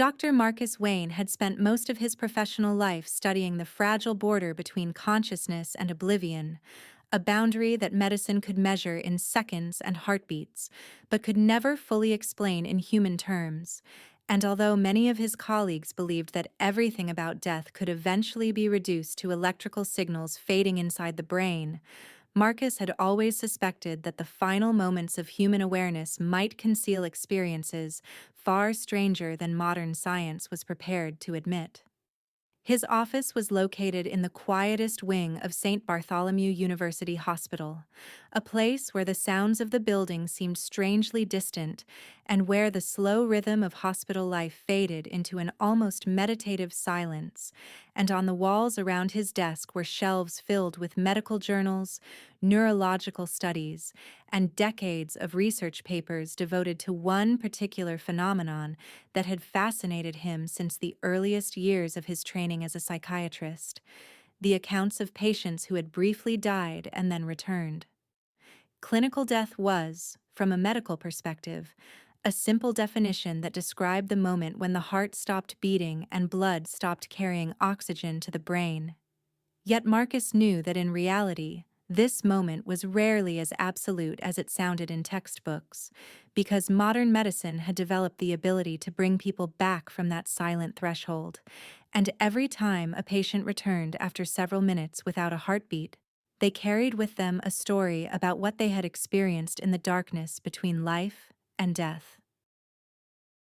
Dr. Marcus Wayne had spent most of his professional life studying the fragile border between consciousness and oblivion, a boundary that medicine could measure in seconds and heartbeats, but could never fully explain in human terms. And although many of his colleagues believed that everything about death could eventually be reduced to electrical signals fading inside the brain, Marcus had always suspected that the final moments of human awareness might conceal experiences far stranger than modern science was prepared to admit. His office was located in the quietest wing of St. Bartholomew University Hospital, a place where the sounds of the building seemed strangely distant and where the slow rhythm of hospital life faded into an almost meditative silence. And on the walls around his desk were shelves filled with medical journals, neurological studies, and decades of research papers devoted to one particular phenomenon that had fascinated him since the earliest years of his training as a psychiatrist: the accounts of patients who had briefly died and then returned. Clinical death was, from a medical perspective, a simple definition that described the moment when the heart stopped beating and blood stopped carrying oxygen to the brain. Yet Marcus knew that in reality, this moment was rarely as absolute as it sounded in textbooks, because modern medicine had developed the ability to bring people back from that silent threshold. And every time a patient returned after several minutes without a heartbeat, they carried with them a story about what they had experienced in the darkness between life and death.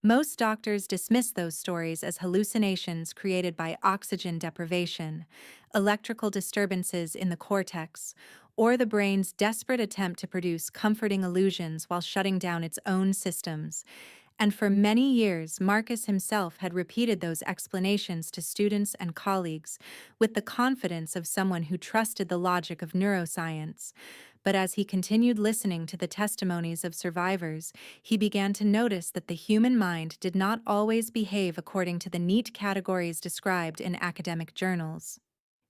Most doctors dismiss those stories as hallucinations created by oxygen deprivation, electrical disturbances in the cortex, or the brain's desperate attempt to produce comforting illusions while shutting down its own systems. And for many years, Marcus himself had repeated those explanations to students and colleagues with the confidence of someone who trusted the logic of neuroscience. But as he continued listening to the testimonies of survivors, he began to notice that the human mind did not always behave according to the neat categories described in academic journals.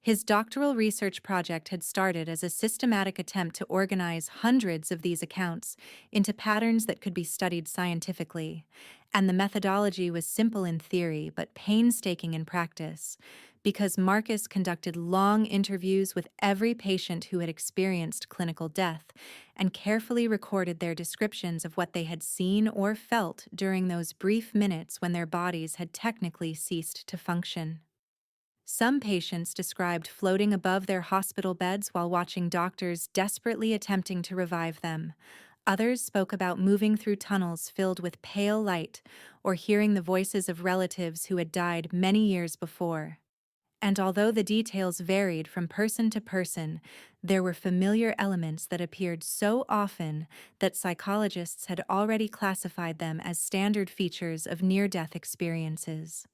His doctoral research project had started as a systematic attempt to organize hundreds of these accounts into patterns that could be studied scientifically, and the methodology was simple in theory but painstaking in practice, because Marcus conducted long interviews with every patient who had experienced clinical death and carefully recorded their descriptions of what they had seen or felt during those brief minutes when their bodies had technically ceased to function. Some patients described floating above their hospital beds while watching doctors desperately attempting to revive them. Others spoke about moving through tunnels filled with pale light or hearing the voices of relatives who had died many years before. And although the details varied from person to person, there were familiar elements that appeared so often that psychologists had already classified them as standard features of near-death experiences.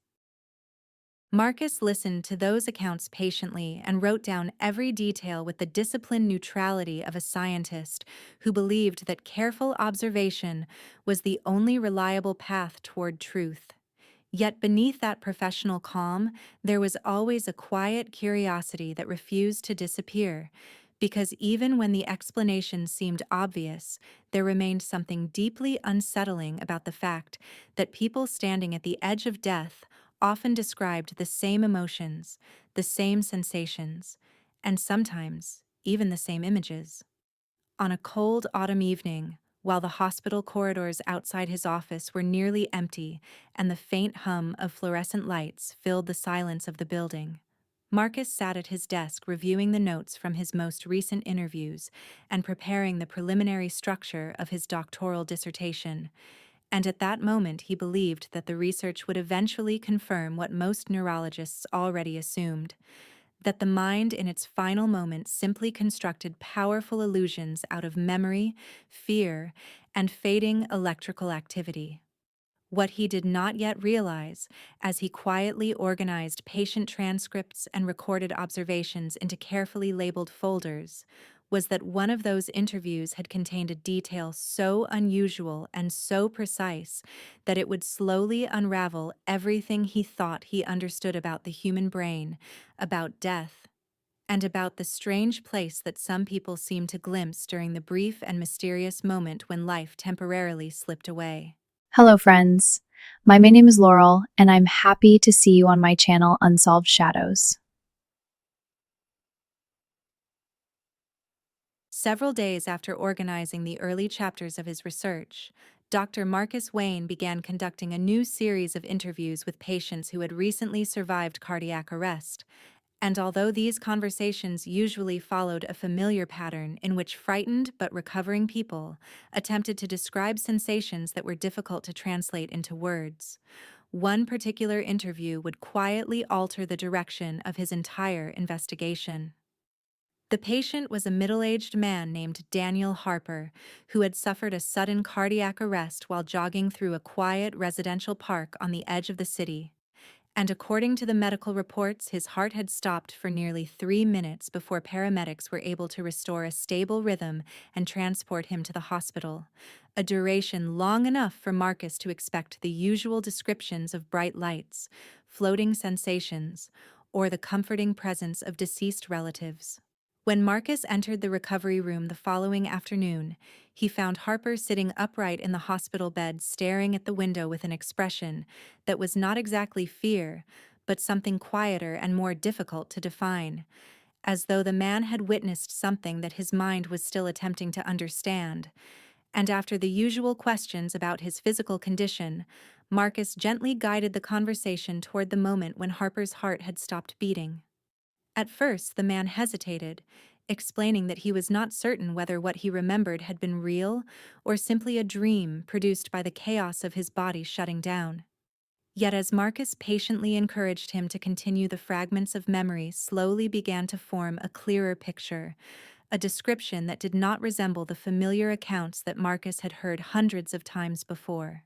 Marcus listened to those accounts patiently and wrote down every detail with the disciplined neutrality of a scientist who believed that careful observation was the only reliable path toward truth. Yet beneath that professional calm, there was always a quiet curiosity that refused to disappear, because even when the explanation seemed obvious, there remained something deeply unsettling about the fact that people standing at the edge of death often described the same emotions, the same sensations, and sometimes even the same images. On a cold autumn evening, while the hospital corridors outside his office were nearly empty and the faint hum of fluorescent lights filled the silence of the building, Marcus sat at his desk reviewing the notes from his most recent interviews and preparing the preliminary structure of his doctoral dissertation. And at that moment he believed that the research would eventually confirm what most neurologists already assumed: that the mind in its final moments simply constructed powerful illusions out of memory, fear, and fading electrical activity. What he did not yet realize, as he quietly organized patient transcripts and recorded observations into carefully labeled folders, was that one of those interviews had contained a detail so unusual and so precise that it would slowly unravel everything he thought he understood about the human brain, about death, and about the strange place that some people seem to glimpse during the brief and mysterious moment when life temporarily slipped away. Hello, friends. My name is Laurel, and I'm happy to see you on my channel Unsolved Shadows. Several days after organizing the early chapters of his research, Dr. Marcus Wayne began conducting a new series of interviews with patients who had recently survived cardiac arrest. And although these conversations usually followed a familiar pattern in which frightened but recovering people attempted to describe sensations that were difficult to translate into words, one particular interview would quietly alter the direction of his entire investigation. The patient was a middle-aged man named Daniel Harper, who had suffered a sudden cardiac arrest while jogging through a quiet residential park on the edge of the city. And according to the medical reports, his heart had stopped for nearly 3 minutes before paramedics were able to restore a stable rhythm and transport him to the hospital, a duration long enough for Marcus to expect the usual descriptions of bright lights, floating sensations, or the comforting presence of deceased relatives. When Marcus entered the recovery room the following afternoon, he found Harper sitting upright in the hospital bed staring at the window with an expression that was not exactly fear, but something quieter and more difficult to define, as though the man had witnessed something that his mind was still attempting to understand. And after the usual questions about his physical condition, Marcus gently guided the conversation toward the moment when Harper's heart had stopped beating. At first, the man hesitated, explaining that he was not certain whether what he remembered had been real or simply a dream produced by the chaos of his body shutting down. Yet as Marcus patiently encouraged him to continue, the fragments of memory slowly began to form a clearer picture, a description that did not resemble the familiar accounts that Marcus had heard hundreds of times before.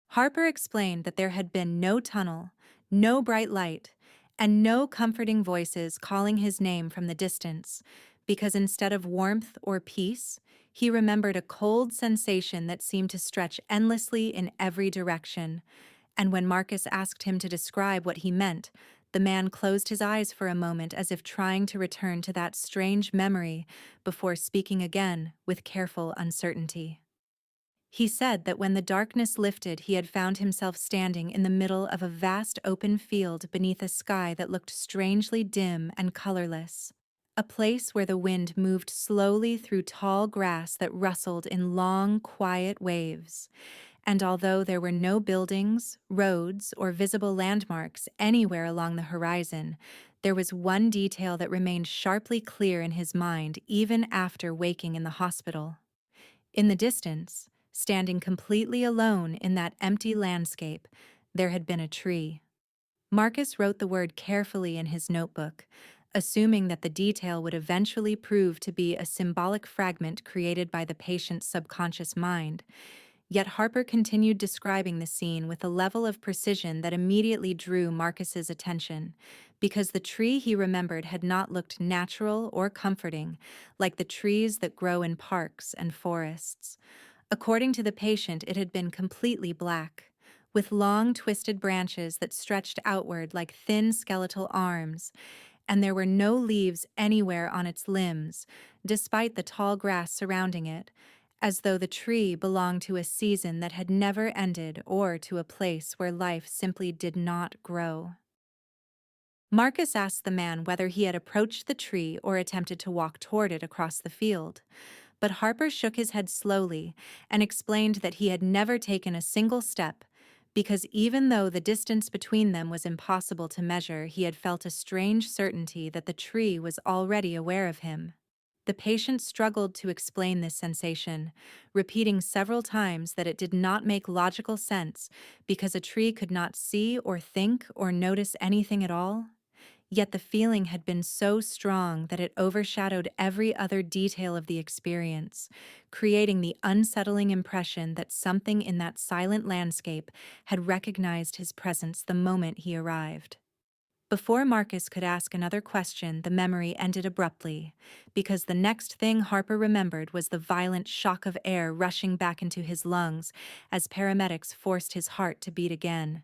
Harper explained that there had been no tunnel, no bright light, and no comforting voices calling his name from the distance, because instead of warmth or peace, he remembered a cold sensation that seemed to stretch endlessly in every direction. And when Marcus asked him to describe what he meant, the man closed his eyes for a moment as if trying to return to that strange memory before speaking again with careful uncertainty. He said that when the darkness lifted, he had found himself standing in the middle of a vast open field beneath a sky that looked strangely dim and colorless. A place where the wind moved slowly through tall grass that rustled in long, quiet waves. And although there were no buildings, roads, or visible landmarks anywhere along the horizon, there was one detail that remained sharply clear in his mind even after waking in the hospital. In the distance, standing completely alone in that empty landscape, there had been a tree. Marcus wrote the word carefully in his notebook, assuming that the detail would eventually prove to be a symbolic fragment created by the patient's subconscious mind. Yet Harper continued describing the scene with a level of precision that immediately drew Marcus's attention, because the tree he remembered had not looked natural or comforting, like the trees that grow in parks and forests. According to the patient, it had been completely black, with long twisted branches that stretched outward like thin skeletal arms, and there were no leaves anywhere on its limbs, despite the tall grass surrounding it, as though the tree belonged to a season that had never ended or to a place where life simply did not grow. Marcus asked the man whether he had approached the tree or attempted to walk toward it across the field, but Harper shook his head slowly and explained that he had never taken a single step, because even though the distance between them was impossible to measure, he had felt a strange certainty that the tree was already aware of him. The patient struggled to explain this sensation, repeating several times that it did not make logical sense because a tree could not see or think or notice anything at all. Yet the feeling had been so strong that it overshadowed every other detail of the experience, creating the unsettling impression that something in that silent landscape had recognized his presence the moment he arrived. Before Marcus could ask another question, the memory ended abruptly, because the next thing Harper remembered was the violent shock of air rushing back into his lungs as paramedics forced his heart to beat again.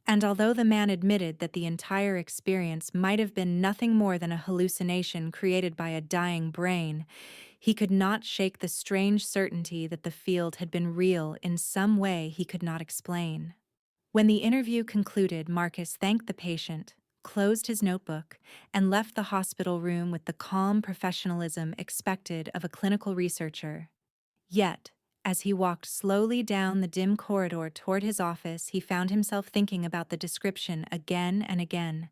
And although the man admitted that the entire experience might have been nothing more than a hallucination created by a dying brain, He could not shake the strange certainty that the field had been real in some way he could not explain. When the interview concluded, Marcus thanked the patient, closed his notebook, and left the hospital room with the calm professionalism expected of a clinical researcher. Yet, as he walked slowly down the dim corridor toward his office, he found himself thinking about the description again and again,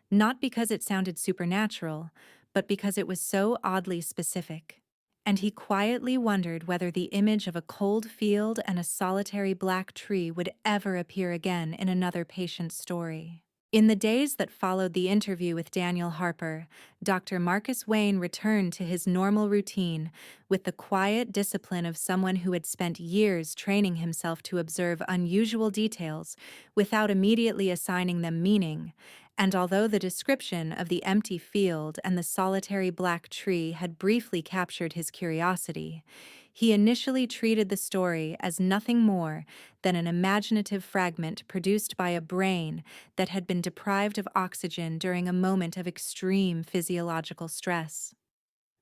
not because it sounded supernatural, but because it was so oddly specific. And he quietly wondered whether the image of a cold field and a solitary black tree would ever appear again in another patient's story. In the days that followed the interview with Daniel Harper, Dr. Marcus Wayne returned to his normal routine with the quiet discipline of someone who had spent years training himself to observe unusual details without immediately assigning them meaning. And although the description of the empty field and the solitary black tree had briefly captured his curiosity, he initially treated the story as nothing more than an imaginative fragment produced by a brain that had been deprived of oxygen during a moment of extreme physiological stress.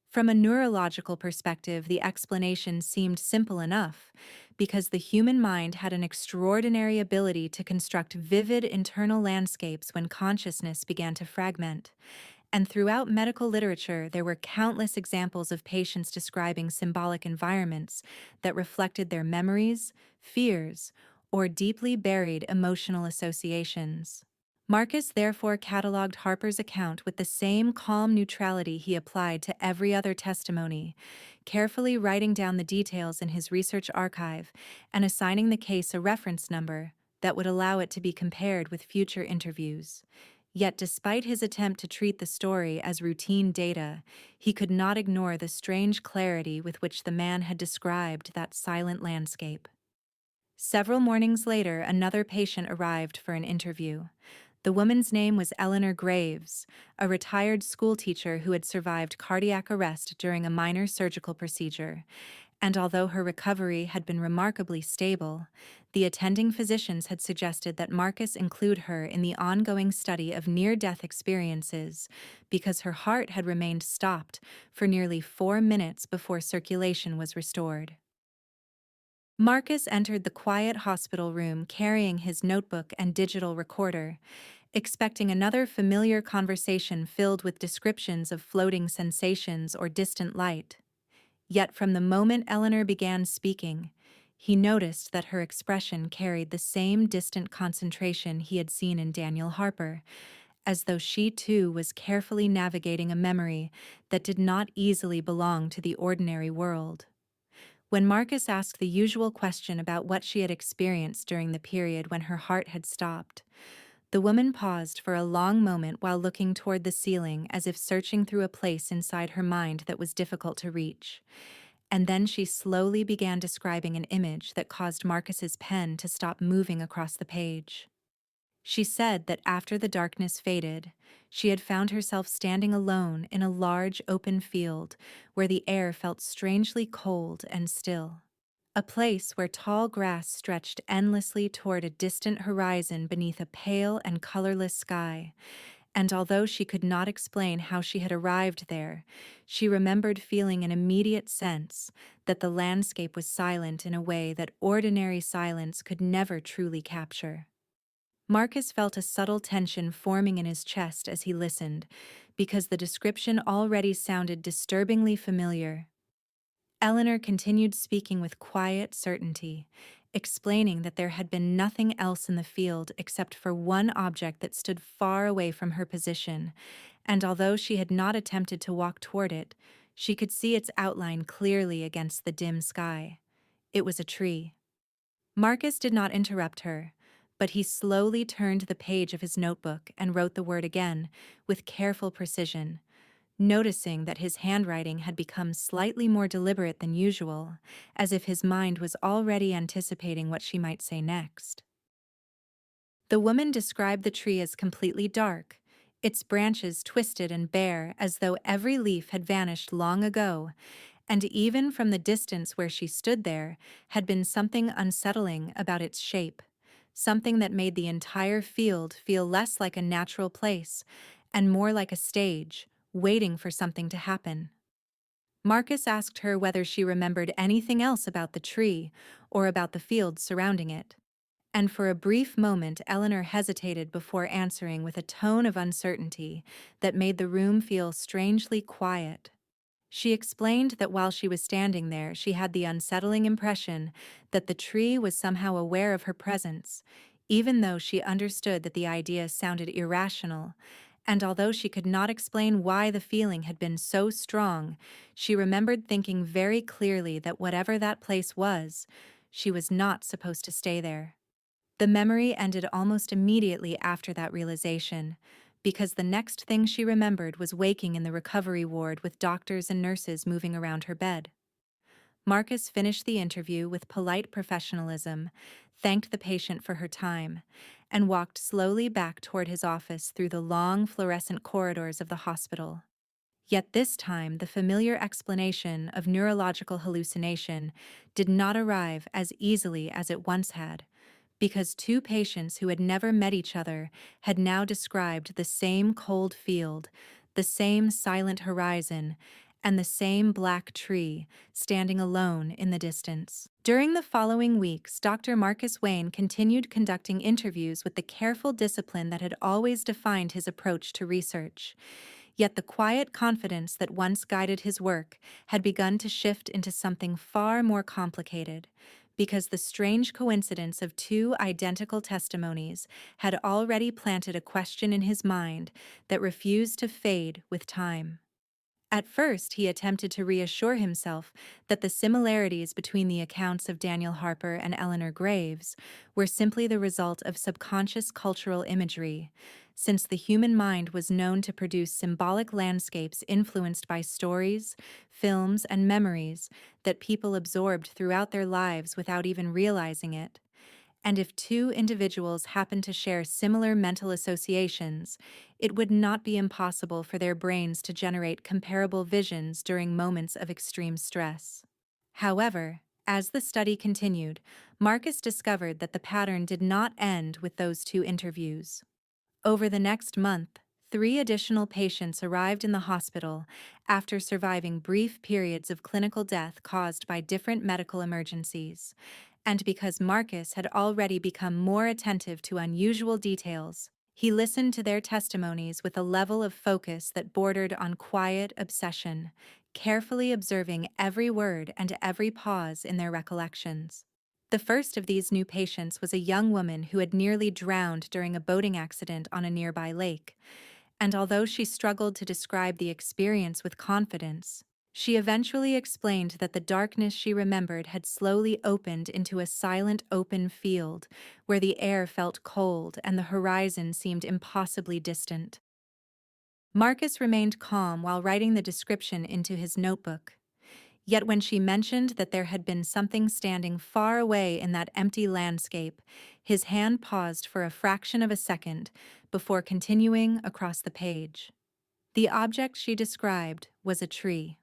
From a neurological perspective, the explanation seemed simple enough, because the human mind had an extraordinary ability to construct vivid internal landscapes when consciousness began to fragment. And throughout medical literature, there were countless examples of patients describing symbolic environments that reflected their memories, fears, or deeply buried emotional associations. Marcus therefore catalogued Harper's account with the same calm neutrality he applied to every other testimony, carefully writing down the details in his research archive and assigning the case a reference number that would allow it to be compared with future interviews. Yet despite his attempt to treat the story as routine data, he could not ignore the strange clarity with which the man had described that silent landscape. Several mornings later, another patient arrived for an interview. The woman's name was Eleanor Graves, a retired schoolteacher who had survived cardiac arrest during a minor surgical procedure, and although her recovery had been remarkably stable, the attending physicians had suggested that Marcus include her in the ongoing study of near-death experiences because her heart had remained stopped for nearly 4 minutes before circulation was restored. Marcus entered the quiet hospital room carrying his notebook and digital recorder, expecting another familiar conversation filled with descriptions of floating sensations or distant light. Yet from the moment Eleanor began speaking, he noticed that her expression carried the same distant concentration he had seen in Daniel Harper, as though she too was carefully navigating a memory that did not easily belong to the ordinary world. When Marcus asked the usual question about what she had experienced during the period when her heart had stopped, the woman paused for a long moment while looking toward the ceiling as if searching through a place inside her mind that was difficult to reach. And then she slowly began describing an image that caused Marcus's pen to stop moving across the page. She said that after the darkness faded, she had found herself standing alone in a large open field where the air felt strangely cold and still. A place where tall grass stretched endlessly toward a distant horizon beneath a pale and colorless sky, and although she could not explain how she had arrived there, she remembered feeling an immediate sense that the landscape was silent in a way that ordinary silence could never truly capture. Marcus felt a subtle tension forming in his chest as he listened, because the description already sounded disturbingly familiar. Eleanor continued speaking with quiet certainty, explaining that there had been nothing else in the field except for one object that stood far away from her position, and although she had not attempted to walk toward it, she could see its outline clearly against the dim sky. It was a tree. Marcus did not interrupt her, but he slowly turned the page of his notebook and wrote the word again, with careful precision, noticing that his handwriting had become slightly more deliberate than usual, as if his mind was already anticipating what she might say next. The woman described the tree as completely dark, its branches twisted and bare as though every leaf had vanished long ago, and even from the distance where she stood there had been something unsettling about its shape, something that made the entire field feel less like a natural place and more like a stage, waiting for something to happen. Marcus asked her whether she remembered anything else about the tree or about the fields surrounding it. And for a brief moment, Eleanor hesitated before answering with a tone of uncertainty that made the room feel strangely quiet. She explained that while she was standing there, she had the unsettling impression that the tree was somehow aware of her presence, even though she understood that the idea sounded irrational. And although she could not explain why the feeling had been so strong, she remembered thinking very clearly that whatever that place was, she was not supposed to stay there. The memory ended almost immediately after that realization, because the next thing she remembered was waking in the recovery ward with doctors and nurses moving around her bed. Marcus finished the interview with polite professionalism, thanked the patient for her time, and walked slowly back toward his office through the long fluorescent corridors of the hospital. Yet this time, the familiar explanation of neurological hallucination did not arrive as easily as it once had, because two patients who had never met each other had now described the same cold field, the same silent horizon, and the same black tree standing alone in the distance. During the following weeks, Dr. Marcus Wayne continued conducting interviews with the careful discipline that had always defined his approach to research. Yet the quiet confidence that once guided his work had begun to shift into something far more complicated, because the strange coincidence of two identical testimonies had already planted a question in his mind that refused to fade with time. At first, he attempted to reassure himself that the similarities between the accounts of Daniel Harper and Eleanor Graves were simply the result of subconscious cultural imagery, since the human mind was known to produce symbolic landscapes influenced by stories, films, and memories that people absorbed throughout their lives without even realizing it. And if two individuals happen to share similar mental associations, it would not be impossible for their brains to generate comparable visions during moments of extreme stress. However, as the study continued, Marcus discovered that the pattern did not end with those two interviews. Over the next month, 3 additional patients arrived in the hospital after surviving brief periods of clinical death caused by different medical emergencies. And because Marcus had already become more attentive to unusual details, he listened to their testimonies with a level of focus that bordered on quiet obsession, carefully observing every word and every pause in their recollections. The first of these new patients was a young woman who had nearly drowned during a boating accident on a nearby lake, and although she struggled to describe the experience with confidence, she eventually explained that the darkness she remembered had slowly opened into a silent open field where the air felt cold and the horizon seemed impossibly distant. Marcus remained calm while writing the description into his notebook. Yet when she mentioned that there had been something standing far away in that empty landscape, his hand paused for a fraction of a second before continuing across the page. The object she described was a tree.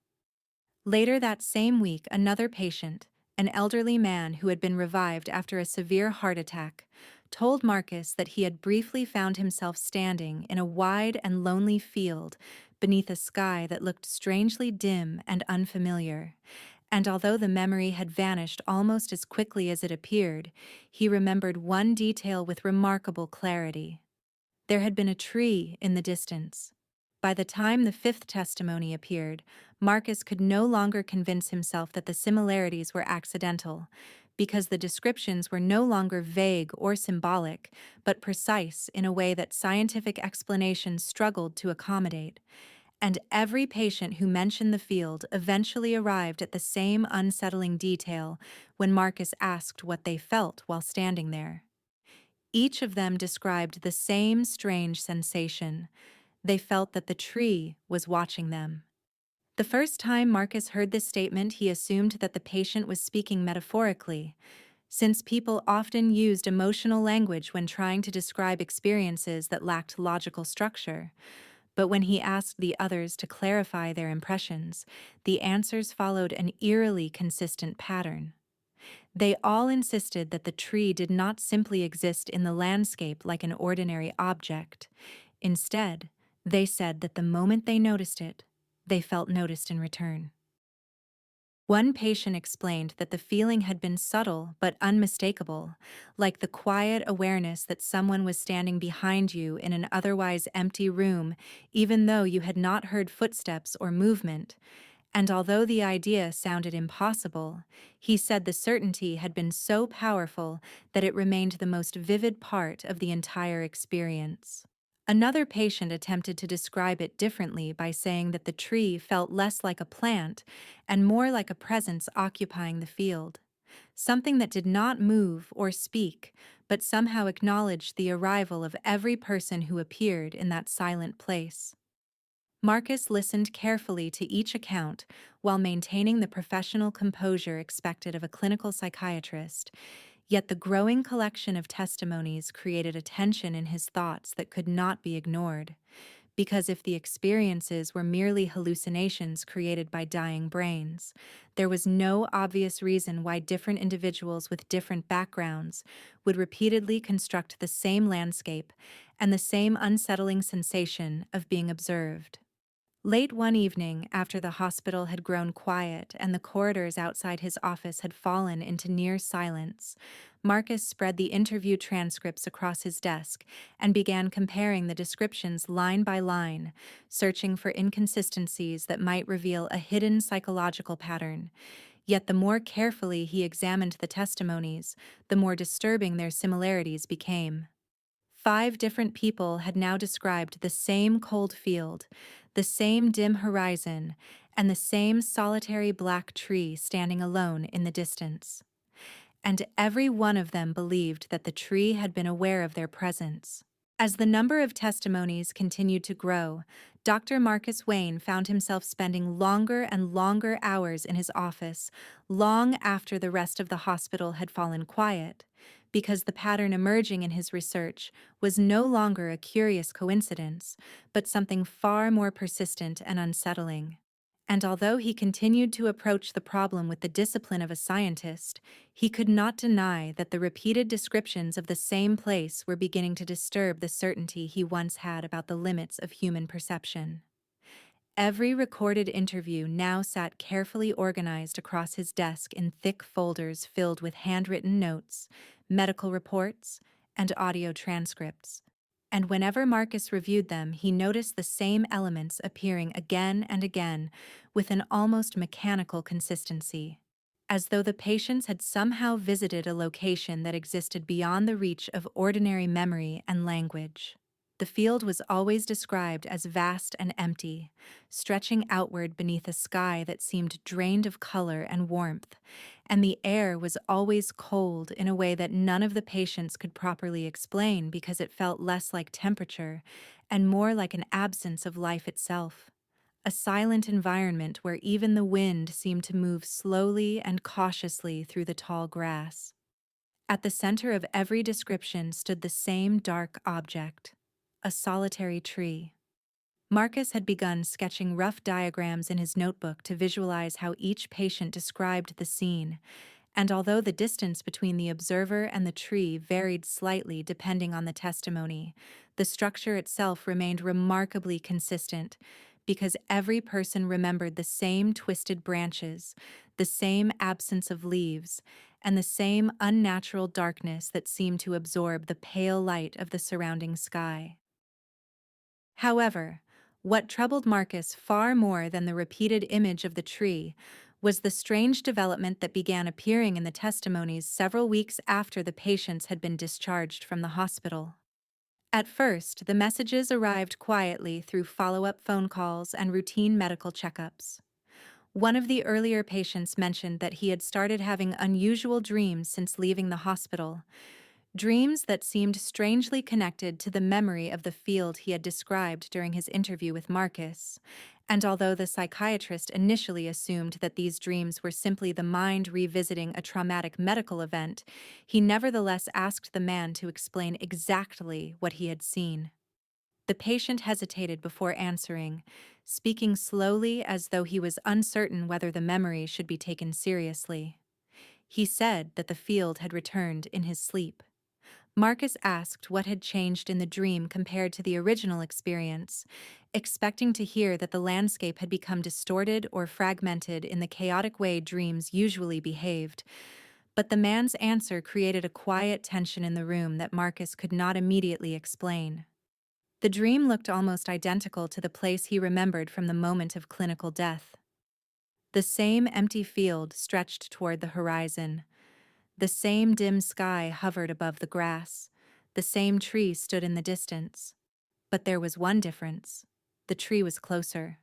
Later that same week, another patient, an elderly man who had been revived after a severe heart attack, told Marcus that he had briefly found himself standing in a wide and lonely field beneath a sky that looked strangely dim and unfamiliar. And although the memory had vanished almost as quickly as it appeared, he remembered one detail with remarkable clarity. There had been a tree in the distance. By the time the fifth testimony appeared, Marcus could no longer convince himself that the similarities were accidental, because the descriptions were no longer vague or symbolic, but precise in a way that scientific explanation struggled to accommodate. And every patient who mentioned the field eventually arrived at the same unsettling detail when Marcus asked what they felt while standing there. Each of them described the same strange sensation. They felt that the tree was watching them. The first time Marcus heard this statement, he assumed that the patient was speaking metaphorically, since people often used emotional language when trying to describe experiences that lacked logical structure. But when he asked the others to clarify their impressions, the answers followed an eerily consistent pattern. They all insisted that the tree did not simply exist in the landscape like an ordinary object. Instead, they said that the moment they noticed it, they felt noticed in return. One patient explained that the feeling had been subtle but unmistakable, like the quiet awareness that someone was standing behind you in an otherwise empty room, even though you had not heard footsteps or movement. And although the idea sounded impossible, he said the certainty had been so powerful that it remained the most vivid part of the entire experience. Another patient attempted to describe it differently by saying that the tree felt less like a plant and more like a presence occupying the field, something that did not move or speak, but somehow acknowledged the arrival of every person who appeared in that silent place. Marcus listened carefully to each account while maintaining the professional composure expected of a clinical psychiatrist, yet the growing collection of testimonies created a tension in his thoughts that could not be ignored. Because if the experiences were merely hallucinations created by dying brains, there was no obvious reason why different individuals with different backgrounds would repeatedly construct the same landscape and the same unsettling sensation of being observed. Late one evening, after the hospital had grown quiet and the corridors outside his office had fallen into near silence, Marcus spread the interview transcripts across his desk and began comparing the descriptions line by line, searching for inconsistencies that might reveal a hidden psychological pattern. Yet the more carefully he examined the testimonies, the more disturbing their similarities became. 5 different people had now described the same cold field, the same dim horizon, and the same solitary black tree standing alone in the distance. And every one of them believed that the tree had been aware of their presence. As the number of testimonies continued to grow, Dr. Marcus Wayne found himself spending longer and longer hours in his office, long after the rest of the hospital had fallen quiet, because the pattern emerging in his research was no longer a curious coincidence, but something far more persistent and unsettling. And although he continued to approach the problem with the discipline of a scientist, he could not deny that the repeated descriptions of the same place were beginning to disturb the certainty he once had about the limits of human perception. Every recorded interview now sat carefully organized across his desk in thick folders filled with handwritten notes, medical reports, and audio transcripts. And whenever Marcus reviewed them, he noticed the same elements appearing again and again with an almost mechanical consistency, as though the patients had somehow visited a location that existed beyond the reach of ordinary memory and language. The field was always described as vast and empty, stretching outward beneath a sky that seemed drained of color and warmth, and the air was always cold in a way that none of the patients could properly explain because it felt less like temperature and more like an absence of life itself. A silent environment where even the wind seemed to move slowly and cautiously through the tall grass. At the center of every description stood the same dark object, a solitary tree. Marcus had begun sketching rough diagrams in his notebook to visualize how each patient described the scene, and although the distance between the observer and the tree varied slightly depending on the testimony, the structure itself remained remarkably consistent because every person remembered the same twisted branches, the same absence of leaves, and the same unnatural darkness that seemed to absorb the pale light of the surrounding sky. However, what troubled Marcus far more than the repeated image of the tree was the strange development that began appearing in the testimonies several weeks after the patients had been discharged from the hospital. At first, the messages arrived quietly through follow-up phone calls and routine medical checkups. One of the earlier patients mentioned that he had started having unusual dreams since leaving the hospital, dreams that seemed strangely connected to the memory of the field he had described during his interview with Marcus. And although the psychiatrist initially assumed that these dreams were simply the mind revisiting a traumatic medical event, he nevertheless asked the man to explain exactly what he had seen. The patient hesitated before answering, speaking slowly as though he was uncertain whether the memory should be taken seriously. He said that the field had returned in his sleep. Marcus asked what had changed in the dream compared to the original experience, expecting to hear that the landscape had become distorted or fragmented in the chaotic way dreams usually behaved. But the man's answer created a quiet tension in the room that Marcus could not immediately explain. The dream looked almost identical to the place he remembered from the moment of clinical death. The same empty field stretched toward the horizon. The same dim sky hovered above the grass. The same tree stood in the distance. But there was one difference. The tree was closer.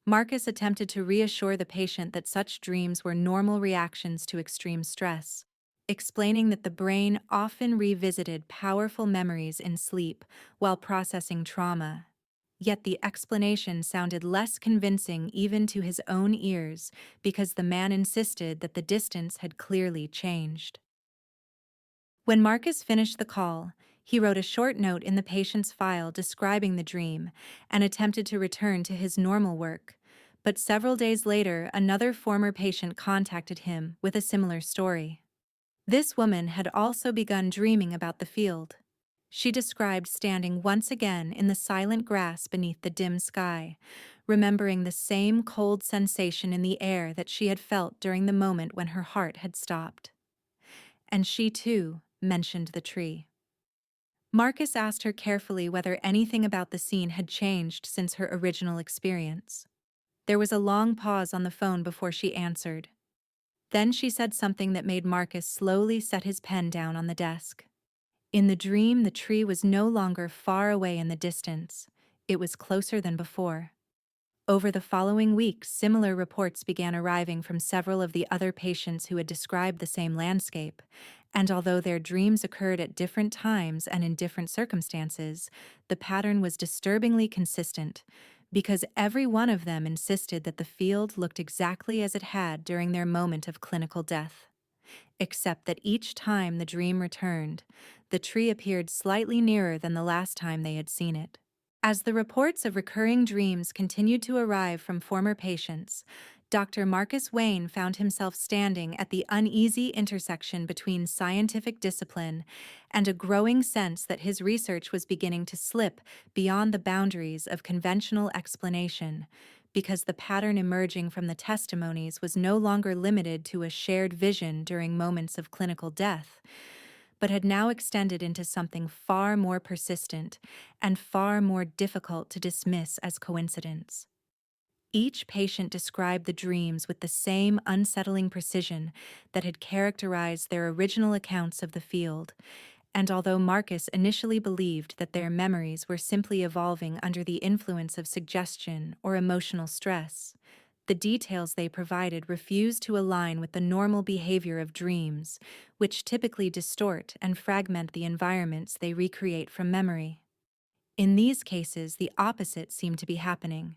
Marcus attempted to reassure the patient that such dreams were normal reactions to extreme stress, explaining that the brain often revisited powerful memories in sleep while processing trauma. Yet the explanation sounded less convincing even to his own ears because the man insisted that the distance had clearly changed. When Marcus finished the call, he wrote a short note in the patient's file describing the dream and attempted to return to his normal work. But several days later, another former patient contacted him with a similar story. This woman had also begun dreaming about the field. She described standing once again in the silent grass beneath the dim sky, remembering the same cold sensation in the air that she had felt during the moment when her heart had stopped. And she, too, mentioned the tree. Marcus asked her carefully whether anything about the scene had changed since her original experience. There was a long pause on the phone before she answered. Then she said something that made Marcus slowly set his pen down on the desk. In the dream, the tree was no longer far away in the distance. It was closer than before. Over the following weeks, similar reports began arriving from several of the other patients who had described the same landscape, and although their dreams occurred at different times and in different circumstances, the pattern was disturbingly consistent, because every one of them insisted that the field looked exactly as it had during their moment of clinical death. Except that each time the dream returned, the tree appeared slightly nearer than the last time they had seen it. As the reports of recurring dreams continued to arrive from former patients, Dr. Marcus Wayne found himself standing at the uneasy intersection between scientific discipline and a growing sense that his research was beginning to slip beyond the boundaries of conventional explanation, because the pattern emerging from the testimonies was no longer limited to a shared vision during moments of clinical death, but had now extended into something far more persistent and far more difficult to dismiss as coincidence. Each patient described the dreams with the same unsettling precision that had characterized their original accounts of the field, and although Marcus initially believed that their memories were simply evolving under the influence of suggestion or emotional stress, the details they provided refused to align with the normal behavior of dreams, which typically distort and fragment the environments they recreate from memory. In these cases, the opposite seemed to be happening.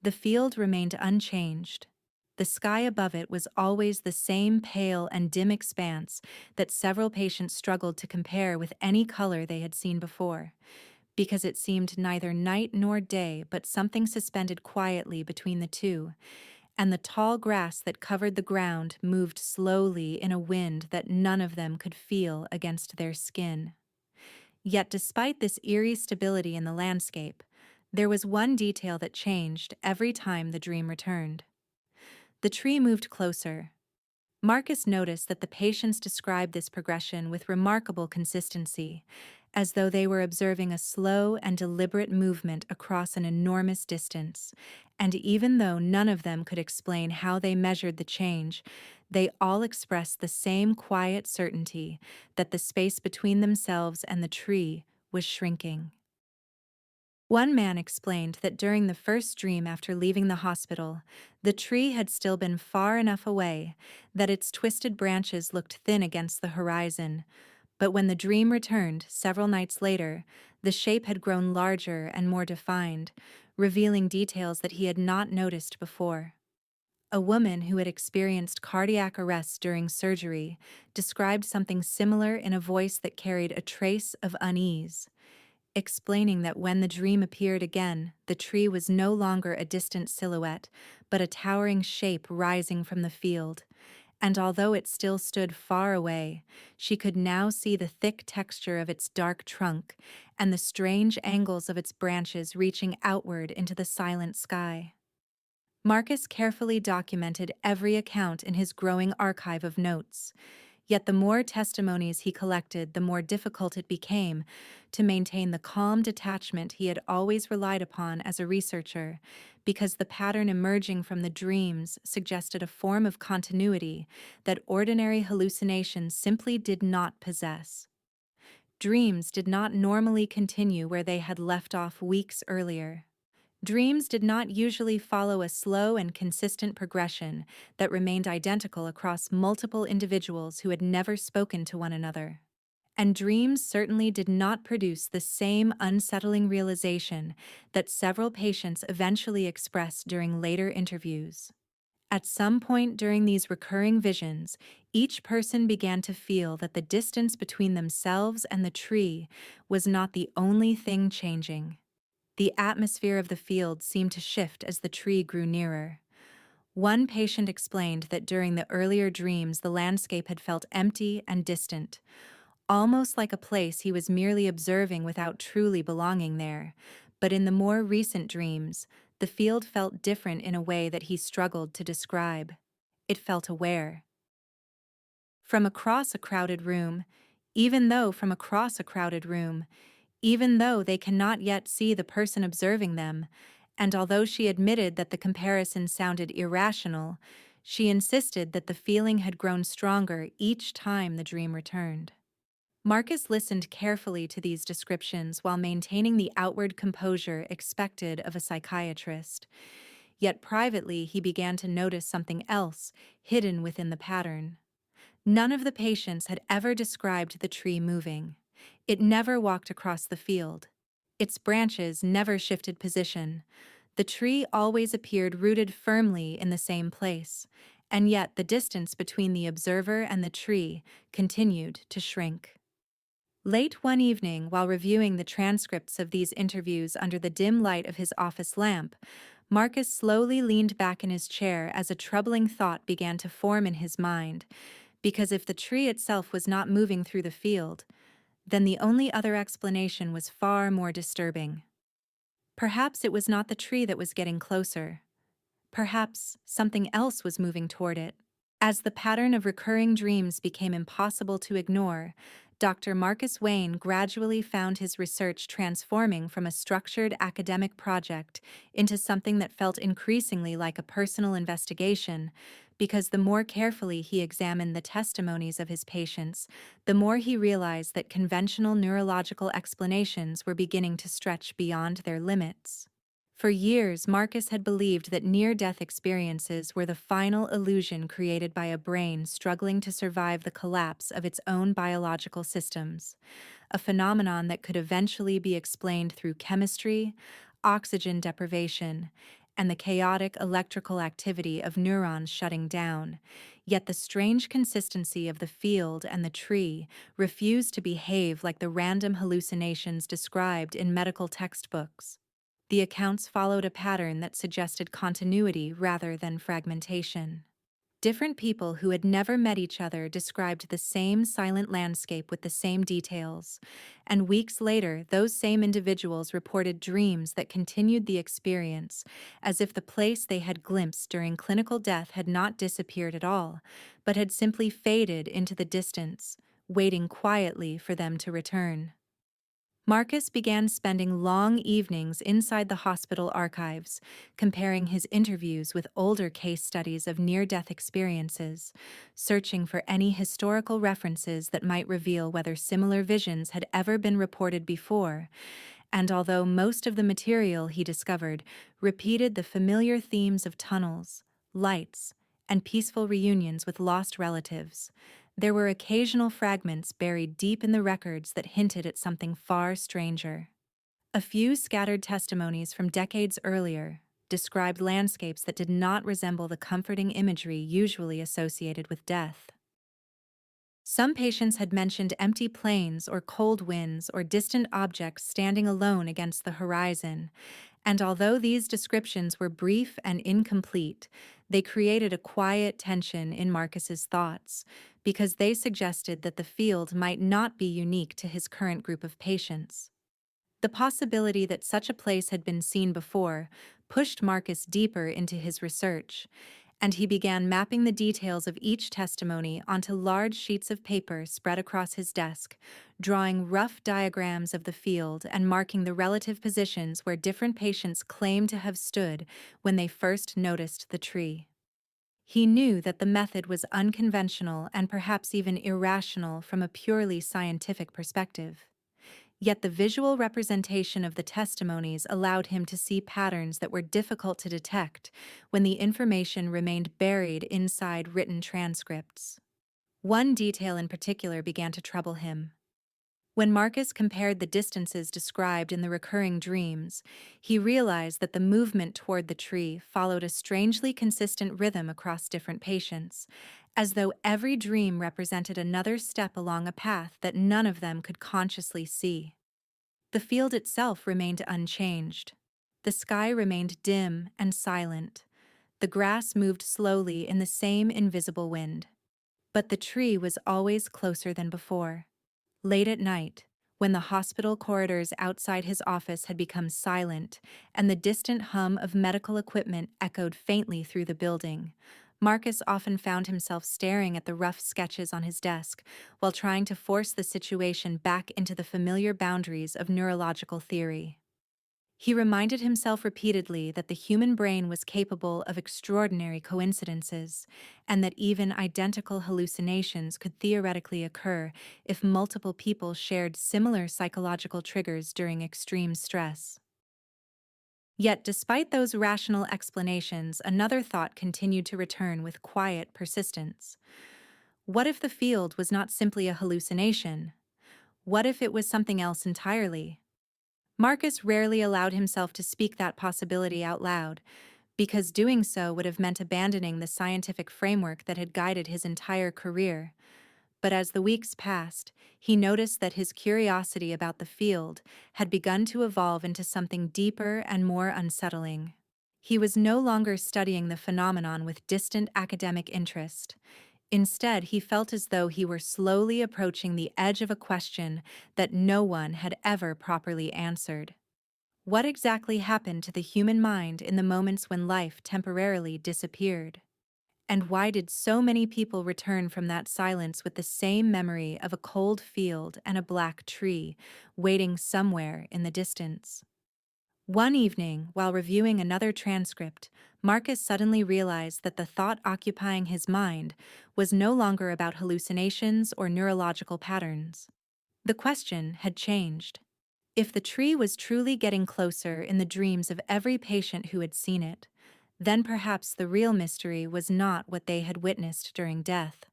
The field remained unchanged. The sky above it was always the same pale and dim expanse that several patients struggled to compare with any color they had seen before, because it seemed neither night nor day but something suspended quietly between the two, and the tall grass that covered the ground moved slowly in a wind that none of them could feel against their skin. Yet despite this eerie stability in the landscape, there was one detail that changed every time the dream returned. The tree moved closer. Marcus noticed that the patients described this progression with remarkable consistency, as though they were observing a slow and deliberate movement across an enormous distance, and even though none of them could explain how they measured the change, they all expressed the same quiet certainty that the space between themselves and the tree was shrinking. One man explained that during the first dream after leaving the hospital, the tree had still been far enough away that its twisted branches looked thin against the horizon, but when the dream returned several nights later, the shape had grown larger and more defined, revealing details that he had not noticed before. A woman who had experienced cardiac arrest during surgery described something similar in a voice that carried a trace of unease, explaining that when the dream appeared again, the tree was no longer a distant silhouette, but a towering shape rising from the field, and although it still stood far away, she could now see the thick texture of its dark trunk and the strange angles of its branches reaching outward into the silent sky. Marcus carefully documented every account in his growing archive of notes. Yet the more testimonies he collected, the more difficult it became to maintain the calm detachment he had always relied upon as a researcher, because the pattern emerging from the dreams suggested a form of continuity that ordinary hallucinations simply did not possess. Dreams did not normally continue where they had left off weeks earlier. Dreams did not usually follow a slow and consistent progression that remained identical across multiple individuals who had never spoken to one another. And dreams certainly did not produce the same unsettling realization that several patients eventually expressed during later interviews. At some point during these recurring visions, each person began to feel that the distance between themselves and the tree was not the only thing changing. The atmosphere of the field seemed to shift as the tree grew nearer. One patient explained that during the earlier dreams the landscape had felt empty and distant, almost like a place he was merely observing without truly belonging there. But in the more recent dreams, the field felt different in a way that he struggled to describe. It felt aware. From across a crowded room, even though from across a crowded room, even though they cannot yet see the person observing them, and although she admitted that the comparison sounded irrational, she insisted that the feeling had grown stronger each time the dream returned. Marcus listened carefully to these descriptions while maintaining the outward composure expected of a psychiatrist. Yet privately he began to notice something else hidden within the pattern. None of the patients had ever described the tree moving. It never walked across the field. Its branches never shifted position. The tree always appeared rooted firmly in the same place, and yet the distance between the observer and the tree continued to shrink. Late one evening, while reviewing the transcripts of these interviews under the dim light of his office lamp, Marcus slowly leaned back in his chair as a troubling thought began to form in his mind, because if the tree itself was not moving through the field, then the only other explanation was far more disturbing. Perhaps it was not the tree that was getting closer. Perhaps something else was moving toward it. As the pattern of recurring dreams became impossible to ignore, Dr. Marcus Wayne gradually found his research transforming from a structured academic project into something that felt increasingly like a personal investigation, because the more carefully he examined the testimonies of his patients, the more he realized that conventional neurological explanations were beginning to stretch beyond their limits. For years, Marcus had believed that near-death experiences were the final illusion created by a brain struggling to survive the collapse of its own biological systems, a phenomenon that could eventually be explained through chemistry, oxygen deprivation, and the chaotic electrical activity of neurons shutting down. Yet the strange consistency of the field and the tree refused to behave like the random hallucinations described in medical textbooks. The accounts followed a pattern that suggested continuity rather than fragmentation. Different people who had never met each other described the same silent landscape with the same details, and weeks later, those same individuals reported dreams that continued the experience, as if the place they had glimpsed during clinical death had not disappeared at all, but had simply faded into the distance, waiting quietly for them to return. Marcus began spending long evenings inside the hospital archives, comparing his interviews with older case studies of near-death experiences, searching for any historical references that might reveal whether similar visions had ever been reported before. And although most of the material he discovered repeated the familiar themes of tunnels, lights, and peaceful reunions with lost relatives, there were occasional fragments buried deep in the records that hinted at something far stranger. A few scattered testimonies from decades earlier described landscapes that did not resemble the comforting imagery usually associated with death. Some patients had mentioned empty plains or cold winds or distant objects standing alone against the horizon, and although these descriptions were brief and incomplete, They created a quiet tension in Marcus's thoughts because they suggested that the field might not be unique to his current group of patients. The possibility that such a place had been seen before pushed Marcus deeper into his research, and he began mapping the details of each testimony onto large sheets of paper spread across his desk, drawing rough diagrams of the field and marking the relative positions where different patients claimed to have stood when they first noticed the tree. He knew that the method was unconventional and perhaps even irrational from a purely scientific perspective. Yet the visual representation of the testimonies allowed him to see patterns that were difficult to detect when the information remained buried inside written transcripts. One detail in particular began to trouble him. When Marcus compared the distances described in the recurring dreams, he realized that the movement toward the tree followed a strangely consistent rhythm across different patients, as though every dream represented another step along a path that none of them could consciously see. The field itself remained unchanged. The sky remained dim and silent. The grass moved slowly in the same invisible wind. But the tree was always closer than before. Late at night, when the hospital corridors outside his office had become silent and the distant hum of medical equipment echoed faintly through the building, Marcus often found himself staring at the rough sketches on his desk while trying to force the situation back into the familiar boundaries of neurological theory. He reminded himself repeatedly that the human brain was capable of extraordinary coincidences, and that even identical hallucinations could theoretically occur if multiple people shared similar psychological triggers during extreme stress. Yet, despite those rational explanations, another thought continued to return with quiet persistence. What if the field was not simply a hallucination? What if it was something else entirely? Marcus rarely allowed himself to speak that possibility out loud, because doing so would have meant abandoning the scientific framework that had guided his entire career. But as the weeks passed, he noticed that his curiosity about the field had begun to evolve into something deeper and more unsettling. He was no longer studying the phenomenon with distant academic interest. Instead, he felt as though he were slowly approaching the edge of a question that no one had ever properly answered. What exactly happened to the human mind in the moments when life temporarily disappeared? And why did so many people return from that silence with the same memory of a cold field and a black tree waiting somewhere in the distance? One evening, while reviewing another transcript, Marcus suddenly realized that the thought occupying his mind was no longer about hallucinations or neurological patterns. The question had changed. If the tree was truly getting closer in the dreams of every patient who had seen it, then perhaps the real mystery was not what they had witnessed during death.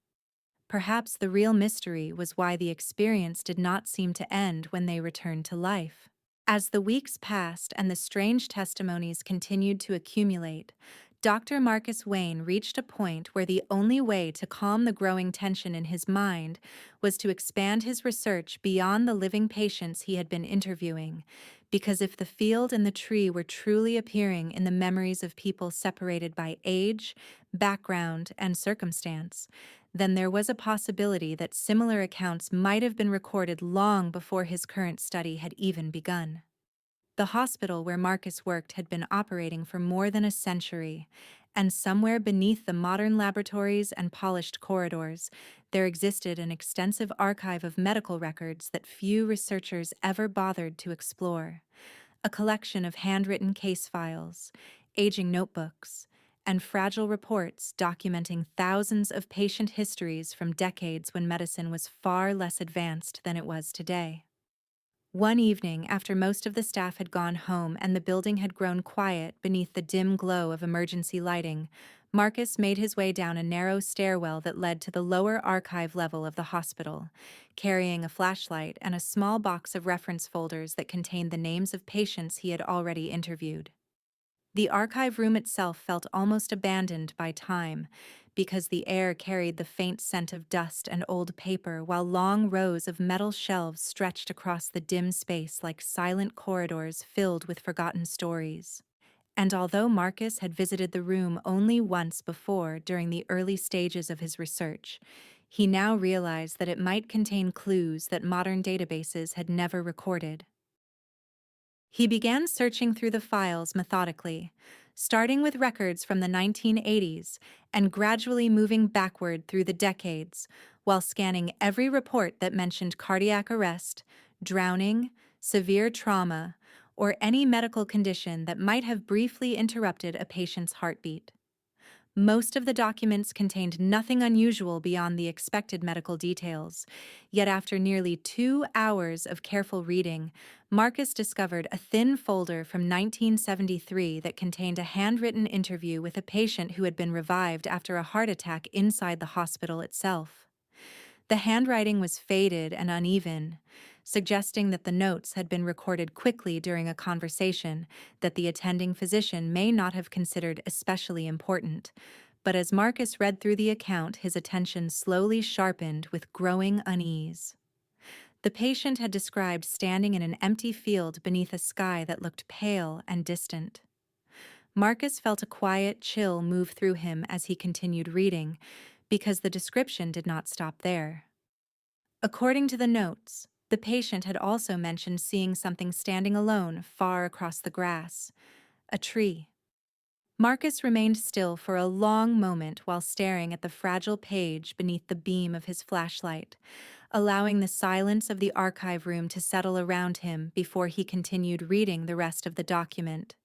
Perhaps the real mystery was why the experience did not seem to end when they returned to life. As the weeks passed and the strange testimonies continued to accumulate, Dr. Marcus Wayne reached a point where the only way to calm the growing tension in his mind was to expand his research beyond the living patients he had been interviewing, because if the field and the tree were truly appearing in the memories of people separated by age, background, and circumstance, then there was a possibility that similar accounts might have been recorded long before his current study had even begun. The hospital where Marcus worked had been operating for more than a century, and somewhere beneath the modern laboratories and polished corridors, there existed an extensive archive of medical records that few researchers ever bothered to explore. A collection of handwritten case files, aging notebooks, and fragile reports documenting thousands of patient histories from decades when medicine was far less advanced than it was today. One evening, after most of the staff had gone home and the building had grown quiet beneath the dim glow of emergency lighting, Marcus made his way down a narrow stairwell that led to the lower archive level of the hospital, carrying a flashlight and a small box of reference folders that contained the names of patients he had already interviewed. The archive room itself felt almost abandoned by time, because the air carried the faint scent of dust and old paper, while long rows of metal shelves stretched across the dim space like silent corridors filled with forgotten stories. And although Marcus had visited the room only once before during the early stages of his research, he now realized that it might contain clues that modern databases had never recorded. He began searching through the files methodically, starting with records from the 1980s and gradually moving backward through the decades, while scanning every report that mentioned cardiac arrest, drowning, severe trauma, or any medical condition that might have briefly interrupted a patient's heartbeat. Most of the documents contained nothing unusual beyond the expected medical details. Yet after nearly 2 hours of careful reading, Marcus discovered a thin folder from 1973 that contained a handwritten interview with a patient who had been revived after a heart attack inside the hospital itself. The handwriting was faded and uneven, suggesting that the notes had been recorded quickly during a conversation that the attending physician may not have considered especially important. But as Marcus read through the account, his attention slowly sharpened with growing unease. The patient had described standing in an empty field beneath a sky that looked pale and distant. Marcus felt a quiet chill move through him as he continued reading, because the description did not stop there. According to the notes, the patient had also mentioned seeing something standing alone far across the grass, a tree. Marcus remained still for a long moment while staring at the fragile page beneath the beam of his flashlight, allowing the silence of the archive room to settle around him before he continued reading the rest of the document.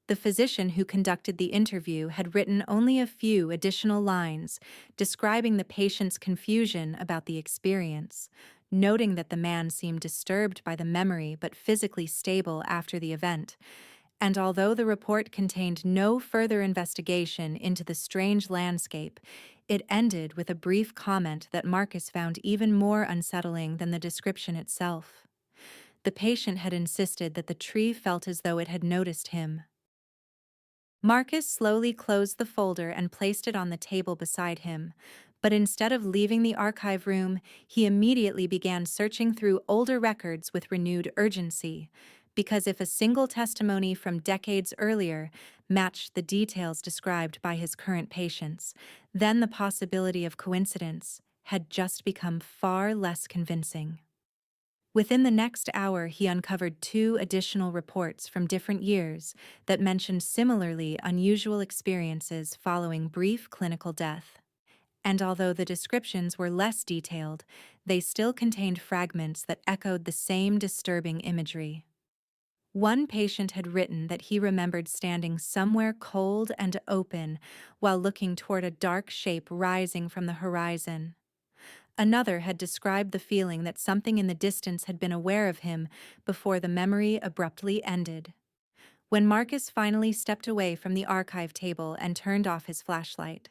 The physician who conducted the interview had written only a few additional lines describing the patient's confusion about the experience, noting that the man seemed disturbed by the memory but physically stable after the event. And although the report contained no further investigation into the strange landscape, it ended with a brief comment that Marcus found even more unsettling than the description itself. The patient had insisted that the tree felt as though it had noticed him. Marcus slowly closed the folder and placed it on the table beside him, but instead of leaving the archive room, he immediately began searching through older records with renewed urgency, because if a single testimony from decades earlier matched the details described by his current patients, then the possibility of coincidence had just become far less convincing. Within the next hour, he uncovered 2 additional reports from different years that mentioned similarly unusual experiences following brief clinical death. And although the descriptions were less detailed, they still contained fragments that echoed the same disturbing imagery. One patient had written that he remembered standing somewhere cold and open while looking toward a dark shape rising from the horizon. Another had described the feeling that something in the distance had been aware of him before the memory abruptly ended. When Marcus finally stepped away from the archive table and turned off his flashlight,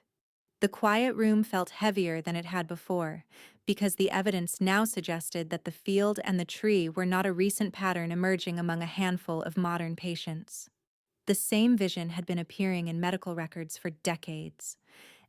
the quiet room felt heavier than it had before, because the evidence now suggested that the field and the tree were not a recent pattern emerging among a handful of modern patients. The same vision had been appearing in medical records for decades,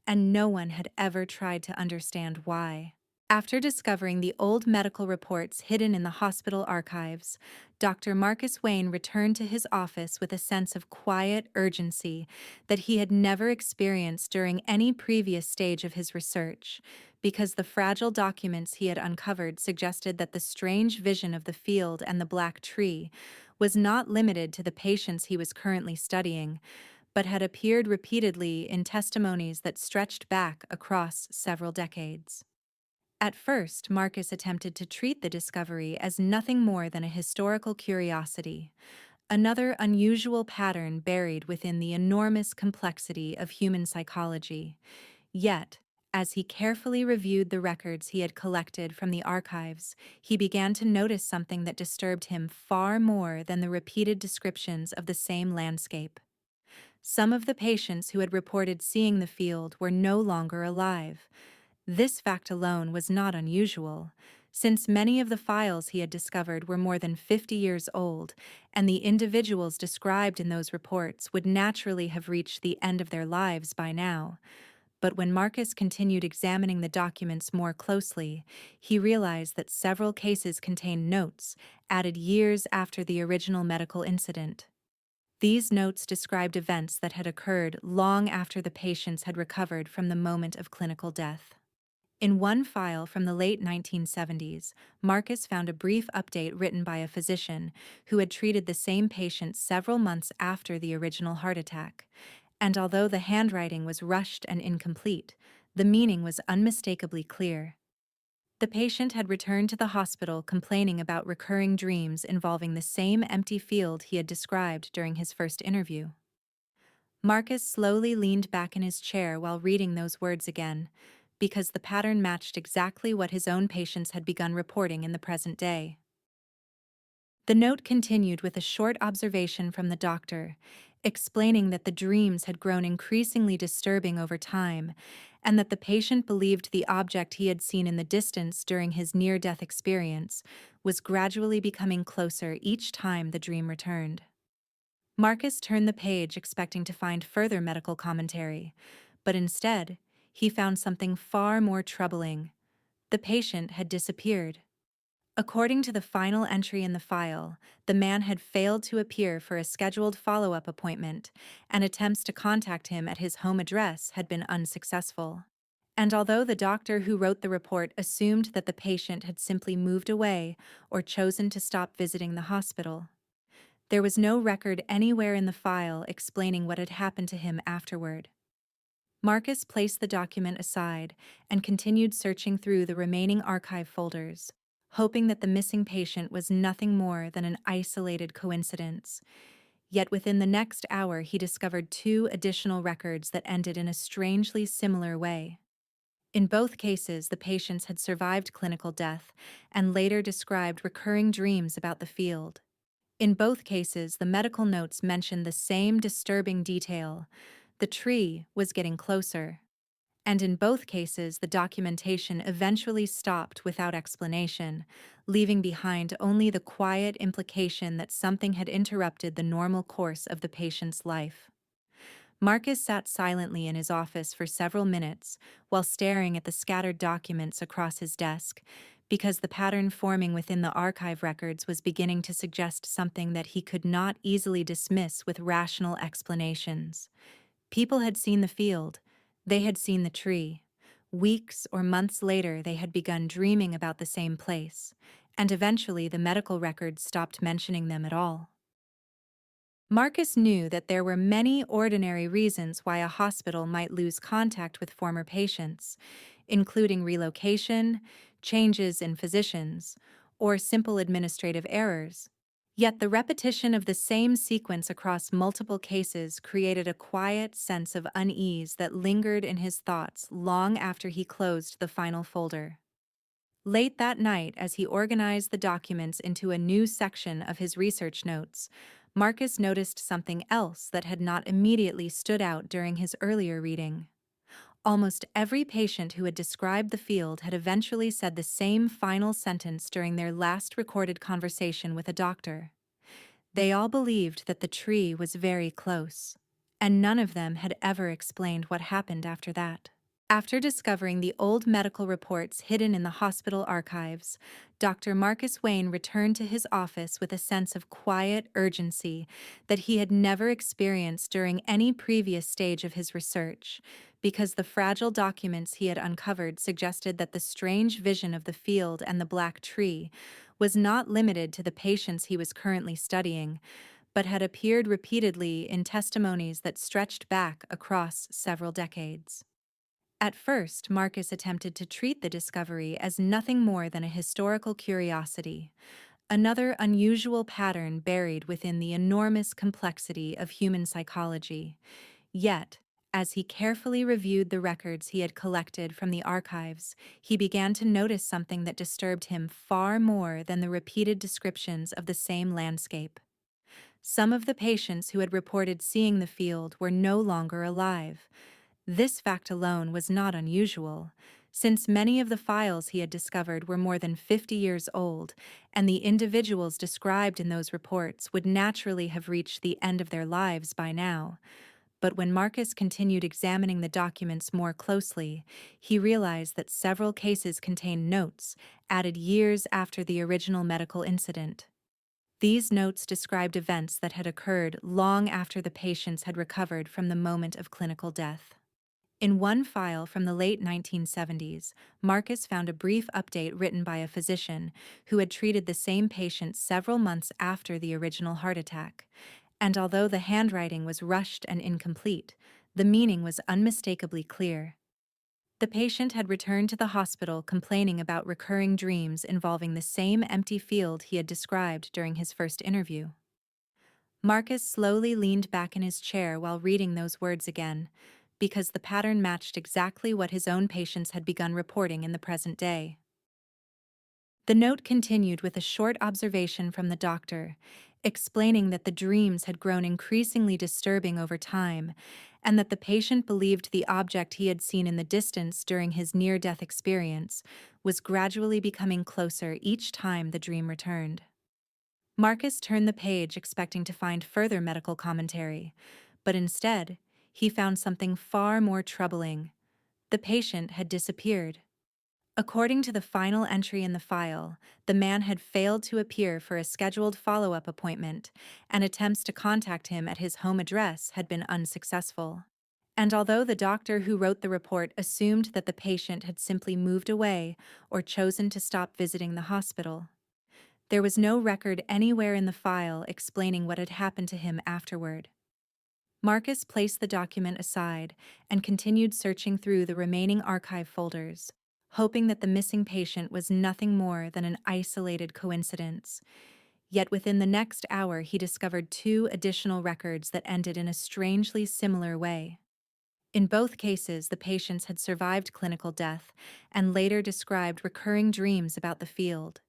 and no one had ever tried to understand why. After discovering the old medical reports hidden in the hospital archives, Dr. Marcus Wayne returned to his office with a sense of quiet urgency that he had never experienced during any previous stage of his research, because the fragile documents he had uncovered suggested that the strange vision of the field and the black tree was not limited to the patients he was currently studying, but had appeared repeatedly in testimonies that stretched back across several decades. At first, Marcus attempted to treat the discovery as nothing more than a historical curiosity, another unusual pattern buried within the enormous complexity of human psychology. Yet, as he carefully reviewed the records he had collected from the archives, he began to notice something that disturbed him far more than the repeated descriptions of the same landscape. Some of the patients who had reported seeing the field were no longer alive. This fact alone was not unusual, since many of the files he had discovered were more than 50 years old, and the individuals described in those reports would naturally have reached the end of their lives by now. But when Marcus continued examining the documents more closely, he realized that several cases contained notes added years after the original medical incident. These notes described events that had occurred long after the patients had recovered from the moment of clinical death. In one file from the late 1970s, Marcus found a brief update written by a physician who had treated the same patient several months after the original heart attack. And although the handwriting was rushed and incomplete, the meaning was unmistakably clear. The patient had returned to the hospital complaining about recurring dreams involving the same empty field he had described during his first interview. Marcus slowly leaned back in his chair while reading those words again, because the pattern matched exactly what his own patients had begun reporting in the present day. The note continued with a short observation from the doctor, explaining that the dreams had grown increasingly disturbing over time, and that the patient believed the object he had seen in the distance during his near-death experience was gradually becoming closer each time the dream returned. Marcus turned the page expecting to find further medical commentary, but instead, he found something far more troubling. The patient had disappeared. According to the final entry in the file, the man had failed to appear for a scheduled follow-up appointment, and attempts to contact him at his home address had been unsuccessful. And although the doctor who wrote the report assumed that the patient had simply moved away or chosen to stop visiting the hospital, there was no record anywhere in the file explaining what had happened to him afterward. Marcus placed the document aside and continued searching through the remaining archive folders, hoping that the missing patient was nothing more than an isolated coincidence. Yet within the next hour, he discovered two additional records that ended in a strangely similar way. In both cases, the patients had survived clinical death and later described recurring dreams about the field. In both cases, the medical notes mentioned the same disturbing detail: the tree was getting closer. And in both cases, the documentation eventually stopped without explanation, leaving behind only the quiet implication that something had interrupted the normal course of the patient's life. Marcus sat silently in his office for several minutes while staring at the scattered documents across his desk, because the pattern forming within the archive records was beginning to suggest something that he could not easily dismiss with rational explanations. People had seen the field. They had seen the tree. Weeks or months later, they had begun dreaming about the same place, and eventually the medical records stopped mentioning them at all. Marcus knew that there were many ordinary reasons why a hospital might lose contact with former patients, including relocation, changes in physicians, or simple administrative errors. Yet the repetition of the same sequence across multiple cases created a quiet sense of unease that lingered in his thoughts long after he closed the final folder. Late that night, as he organized the documents into a new section of his research notes, Marcus noticed something else that had not immediately stood out during his earlier reading. Almost every patient who had described the field had eventually said the same final sentence during their last recorded conversation with a doctor. They all believed that the tree was very close, and none of them had ever explained what happened after that. After discovering the old medical reports hidden in the hospital archives, Dr. Marcus Wayne returned to his office with a sense of quiet urgency that he had never experienced during any previous stage of his research, because the fragile documents he had uncovered suggested that the strange vision of the field and the black tree was not limited to the patients he was currently studying, but had appeared repeatedly in testimonies that stretched back across several decades. At first, Marcus attempted to treat the discovery as nothing more than a historical curiosity, another unusual pattern buried within the enormous complexity of human psychology. Yet, as he carefully reviewed the records he had collected from the archives, he began to notice something that disturbed him far more than the repeated descriptions of the same landscape. Some of the patients who had reported seeing the field were no longer alive. This fact alone was not unusual, since many of the files he had discovered were more than 50 years old, and the individuals described in those reports would naturally have reached the end of their lives by now. But when Marcus continued examining the documents more closely, he realized that several cases contained notes added years after the original medical incident. These notes described events that had occurred long after the patients had recovered from the moment of clinical death. In one file from the late 1970s, Marcus found a brief update written by a physician who had treated the same patient several months after the original heart attack. And although the handwriting was rushed and incomplete, the meaning was unmistakably clear. The patient had returned to the hospital complaining about recurring dreams involving the same empty field he had described during his first interview. Marcus slowly leaned back in his chair while reading those words again, because the pattern matched exactly what his own patients had begun reporting in the present day. The note continued with a short observation from the doctor, explaining that the dreams had grown increasingly disturbing over time, and that the patient believed the object he had seen in the distance during his near-death experience was gradually becoming closer each time the dream returned. Marcus turned the page expecting to find further medical commentary, but instead, he found something far more troubling. The patient had disappeared. According to the final entry in the file, the man had failed to appear for a scheduled follow-up appointment, and attempts to contact him at his home address had been unsuccessful. And although the doctor who wrote the report assumed that the patient had simply moved away or chosen to stop visiting the hospital, there was no record anywhere in the file explaining what had happened to him afterward. Marcus placed the document aside and continued searching through the remaining archive folders, hoping that the missing patient was nothing more than an isolated coincidence. Yet within the next hour, he discovered two additional records that ended in a strangely similar way. In both cases, the patients had survived clinical death and later described recurring dreams about the field.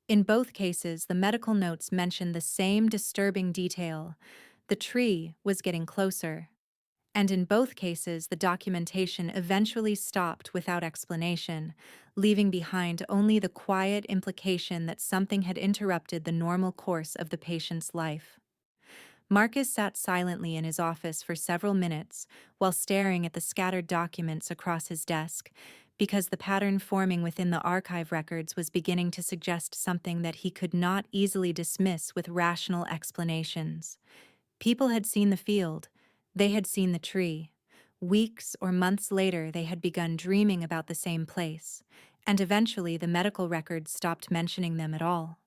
In both cases, the medical notes mentioned the same disturbing detail: the tree was getting closer. And in both cases, the documentation eventually stopped without explanation, leaving behind only the quiet implication that something had interrupted the normal course of the patient's life. Marcus sat silently in his office for several minutes while staring at the scattered documents across his desk, because the pattern forming within the archive records was beginning to suggest something that he could not easily dismiss with rational explanations. People had seen the field. They had seen the tree. Weeks or months later, they had begun dreaming about the same place, and eventually the medical records stopped mentioning them at all.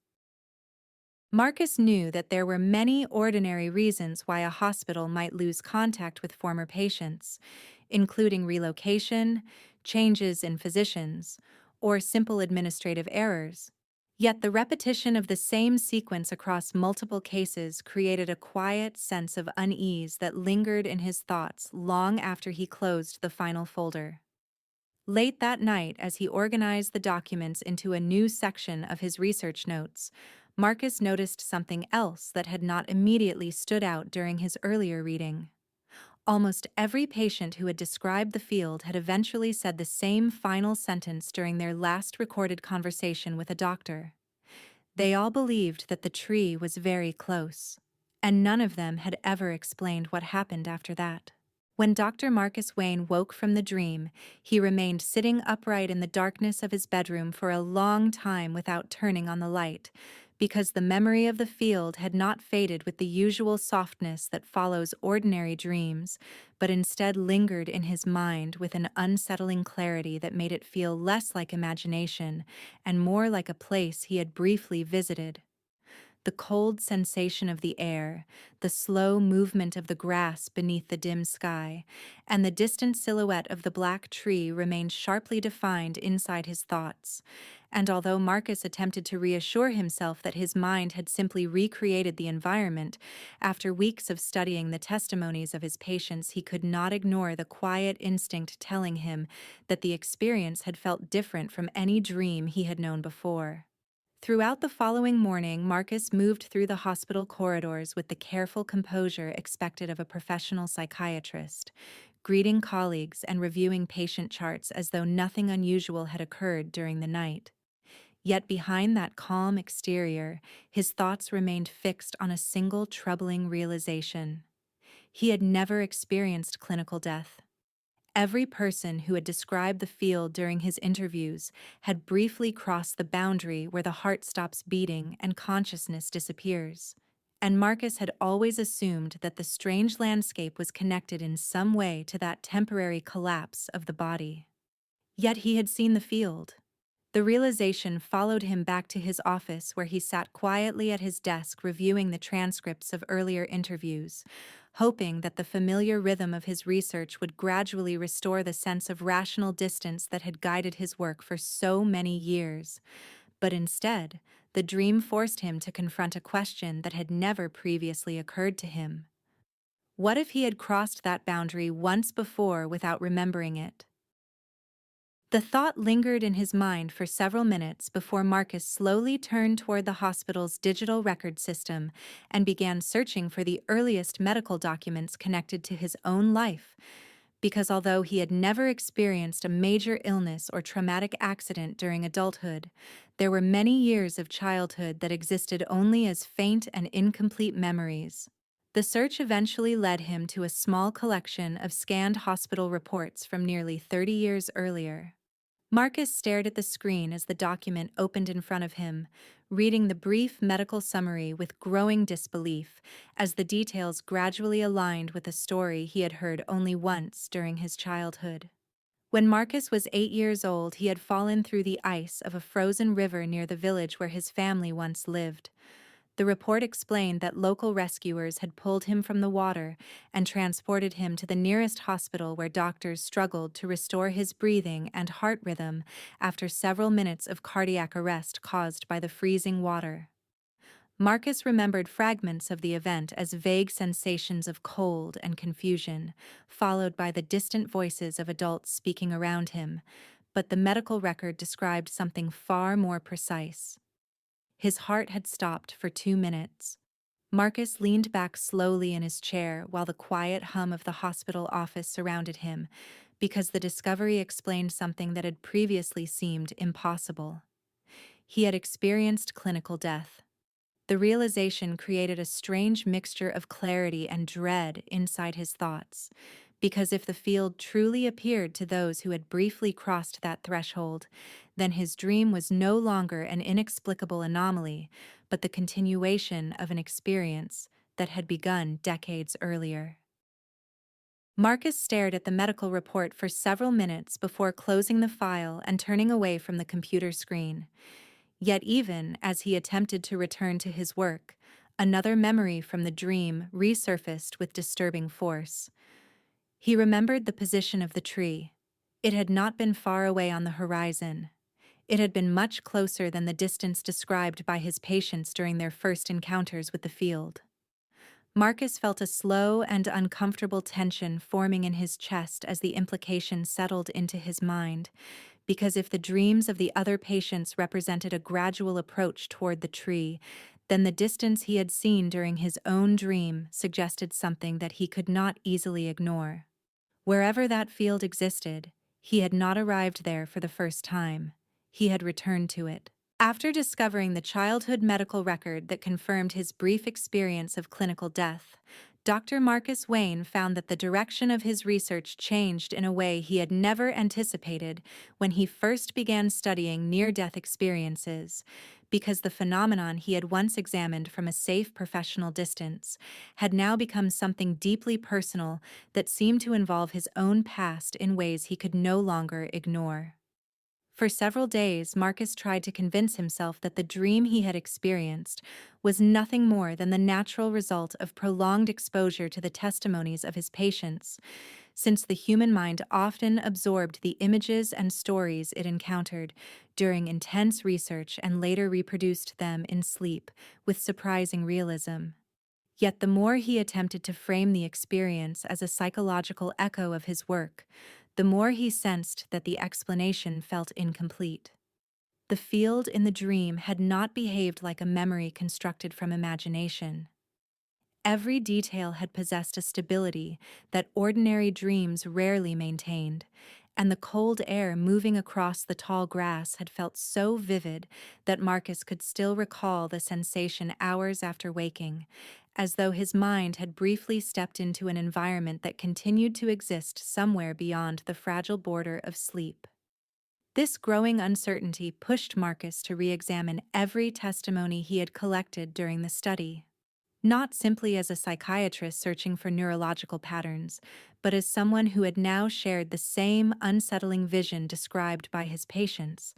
Marcus knew that there were many ordinary reasons why a hospital might lose contact with former patients, including relocation, changes in physicians, or simple administrative errors. Yet the repetition of the same sequence across multiple cases created a quiet sense of unease that lingered in his thoughts long after he closed the final folder. Late that night, as he organized the documents into a new section of his research notes, Marcus noticed something else that had not immediately stood out during his earlier reading. Almost every patient who had described the field had eventually said the same final sentence during their last recorded conversation with a doctor. They all believed that the tree was very close, and none of them had ever explained what happened after that. When Dr. Marcus Wayne woke from the dream, he remained sitting upright in the darkness of his bedroom for a long time without turning on the light, because the memory of the field had not faded with the usual softness that follows ordinary dreams, but instead lingered in his mind with an unsettling clarity that made it feel less like imagination and more like a place he had briefly visited. The cold sensation of the air, the slow movement of the grass beneath the dim sky, and the distant silhouette of the black tree remained sharply defined inside his thoughts. And although Marcus attempted to reassure himself that his mind had simply recreated the environment, after weeks of studying the testimonies of his patients, he could not ignore the quiet instinct telling him that the experience had felt different from any dream he had known before. Throughout the following morning, Marcus moved through the hospital corridors with the careful composure expected of a professional psychiatrist, greeting colleagues and reviewing patient charts as though nothing unusual had occurred during the night. Yet behind that calm exterior, his thoughts remained fixed on a single troubling realization. He had never experienced clinical death. Every person who had described the field during his interviews had briefly crossed the boundary where the heart stops beating and consciousness disappears. And Marcus had always assumed that the strange landscape was connected in some way to that temporary collapse of the body. Yet he had seen the field. The realization followed him back to his office where he sat quietly at his desk reviewing the transcripts of earlier interviews, hoping that the familiar rhythm of his research would gradually restore the sense of rational distance that had guided his work for so many years. But instead, the dream forced him to confront a question that had never previously occurred to him. What if he had crossed that boundary once before without remembering it? The thought lingered in his mind for several minutes before Marcus slowly turned toward the hospital's digital record system and began searching for the earliest medical documents connected to his own life. Because although he had never experienced a major illness or traumatic accident during adulthood, there were many years of childhood that existed only as faint and incomplete memories. The search eventually led him to a small collection of scanned hospital reports from nearly 30 years earlier. Marcus stared at the screen as the document opened in front of him, reading the brief medical summary with growing disbelief as the details gradually aligned with a story he had heard only once during his childhood. When Marcus was 8 years old, he had fallen through the ice of a frozen river near the village where his family once lived. The report explained that local rescuers had pulled him from the water and transported him to the nearest hospital where doctors struggled to restore his breathing and heart rhythm after several minutes of cardiac arrest caused by the freezing water. Marcus remembered fragments of the event as vague sensations of cold and confusion, followed by the distant voices of adults speaking around him, but the medical record described something far more precise. His heart had stopped for 2 minutes. Marcus leaned back slowly in his chair while the quiet hum of the hospital office surrounded him, because the discovery explained something that had previously seemed impossible. He had experienced clinical death. The realization created a strange mixture of clarity and dread inside his thoughts, because if the field truly appeared to those who had briefly crossed that threshold, then his dream was no longer an inexplicable anomaly, but the continuation of an experience that had begun decades earlier. Marcus stared at the medical report for several minutes before closing the file and turning away from the computer screen. Yet even as he attempted to return to his work, another memory from the dream resurfaced with disturbing force. He remembered the position of the tree. It had not been far away on the horizon. It had been much closer than the distance described by his patients during their first encounters with the field. Marcus felt a slow and uncomfortable tension forming in his chest as the implication settled into his mind, because if the dreams of the other patients represented a gradual approach toward the tree, then the distance he had seen during his own dream suggested something that he could not easily ignore. Wherever that field existed, he had not arrived there for the first time. He had returned to it. After discovering the childhood medical record that confirmed his brief experience of clinical death, Dr. Marcus Wayne found that the direction of his research changed in a way he had never anticipated when he first began studying near-death experiences, because the phenomenon he had once examined from a safe professional distance had now become something deeply personal that seemed to involve his own past in ways he could no longer ignore. For several days, Marcus tried to convince himself that the dream he had experienced was nothing more than the natural result of prolonged exposure to the testimonies of his patients, since the human mind often absorbed the images and stories it encountered during intense research and later reproduced them in sleep with surprising realism. Yet the more he attempted to frame the experience as a psychological echo of his work, the more he sensed that the explanation felt incomplete. The field in the dream had not behaved like a memory constructed from imagination. Every detail had possessed a stability that ordinary dreams rarely maintained, and the cold air moving across the tall grass had felt so vivid that Marcus could still recall the sensation hours after waking, as though his mind had briefly stepped into an environment that continued to exist somewhere beyond the fragile border of sleep. This growing uncertainty pushed Marcus to re-examine every testimony he had collected during the study, not simply as a psychiatrist searching for neurological patterns, but as someone who had now shared the same unsettling vision described by his patients.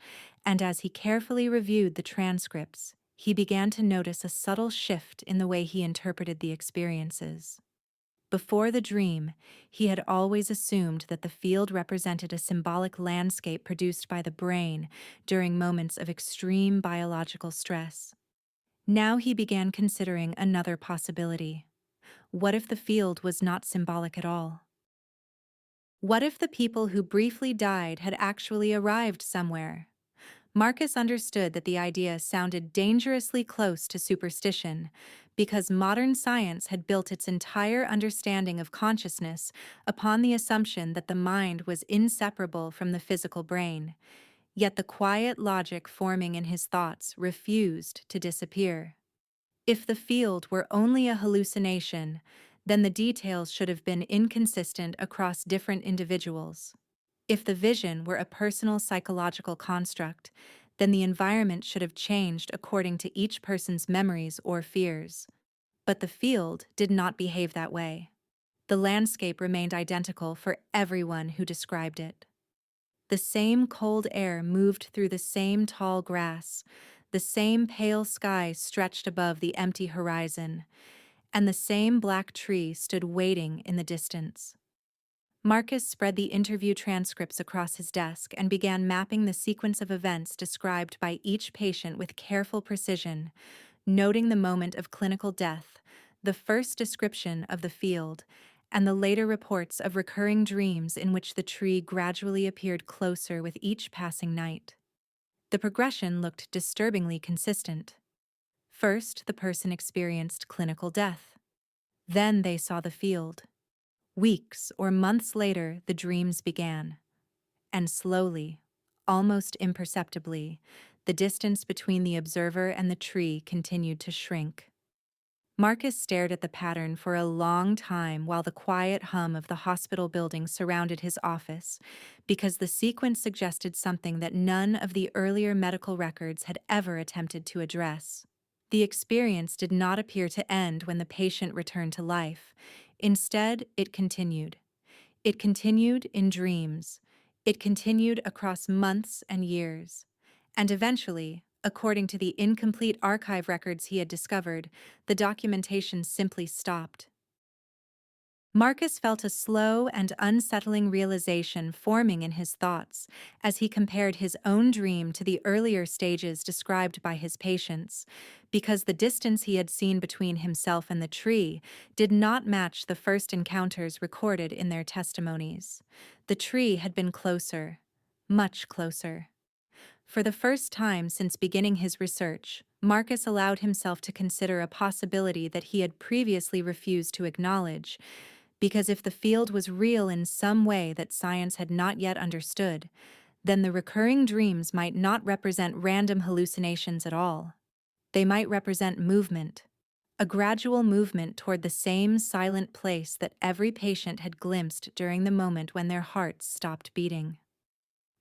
And as he carefully reviewed the transcripts, he began to notice a subtle shift in the way he interpreted the experiences. Before the dream, he had always assumed that the field represented a symbolic landscape produced by the brain during moments of extreme biological stress. Now he began considering another possibility. What if the field was not symbolic at all? What if the people who briefly died had actually arrived somewhere? Marcus understood that the idea sounded dangerously close to superstition, because modern science had built its entire understanding of consciousness upon the assumption that the mind was inseparable from the physical brain. Yet the quiet logic forming in his thoughts refused to disappear. If the field were only a hallucination, then the details should have been inconsistent across different individuals. If the vision were a personal psychological construct, then the environment should have changed according to each person's memories or fears. But the field did not behave that way. The landscape remained identical for everyone who described it. The same cold air moved through the same tall grass, the same pale sky stretched above the empty horizon, and the same black tree stood waiting in the distance. Marcus spread the interview transcripts across his desk and began mapping the sequence of events described by each patient with careful precision, noting the moment of clinical death, the first description of the field, and the later reports of recurring dreams in which the tree gradually appeared closer with each passing night. The progression looked disturbingly consistent. First, the person experienced clinical death. Then they saw the field. Weeks or months later, the dreams began. And slowly, almost imperceptibly, the distance between the observer and the tree continued to shrink. Marcus stared at the pattern for a long time while the quiet hum of the hospital building surrounded his office, because the sequence suggested something that none of the earlier medical records had ever attempted to address. The experience did not appear to end when the patient returned to life. Instead, it continued. It continued in dreams. It continued across months and years. And eventually, according to the incomplete archive records he had discovered, the documentation simply stopped. Marcus felt a slow and unsettling realization forming in his thoughts as he compared his own dream to the earlier stages described by his patients, because the distance he had seen between himself and the tree did not match the first encounters recorded in their testimonies. The tree had been closer, much closer. For the first time since beginning his research, Marcus allowed himself to consider a possibility that he had previously refused to acknowledge, because if the field was real in some way that science had not yet understood, then the recurring dreams might not represent random hallucinations at all. They might represent movement, a gradual movement toward the same silent place that every patient had glimpsed during the moment when their hearts stopped beating.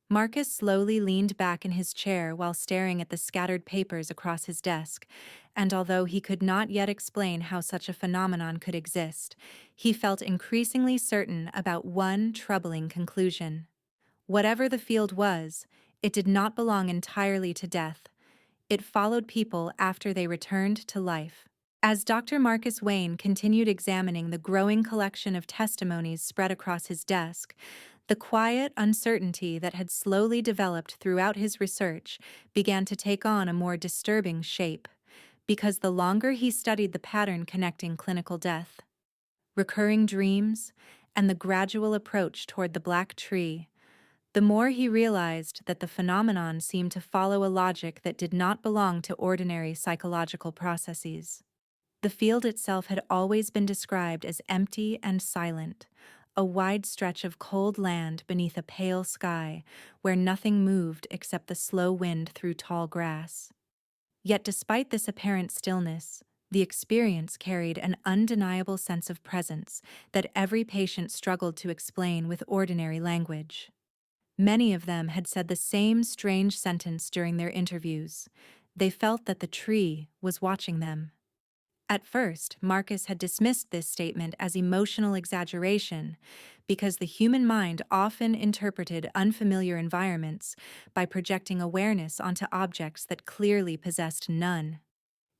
Marcus slowly leaned back in his chair while staring at the scattered papers across his desk, and although he could not yet explain how such a phenomenon could exist, he felt increasingly certain about one troubling conclusion. Whatever the field was, it did not belong entirely to death. It followed people after they returned to life. As Dr. Marcus Wayne continued examining the growing collection of testimonies spread across his desk, the quiet uncertainty that had slowly developed throughout his research began to take on a more disturbing shape, because the longer he studied the pattern connecting clinical death, recurring dreams, and the gradual approach toward the black tree, the more he realized that the phenomenon seemed to follow a logic that did not belong to ordinary psychological processes. The field itself had always been described as empty and silent, a wide stretch of cold land beneath a pale sky where nothing moved except the slow wind through tall grass. Yet despite this apparent stillness, The experience carried an undeniable sense of presence that every patient struggled to explain with ordinary language. Many of them had said the same strange sentence during their interviews. They felt that the tree was watching them. At first, Marcus had dismissed this statement as emotional exaggeration because the human mind often interpreted unfamiliar environments by projecting awareness onto objects that clearly possessed none.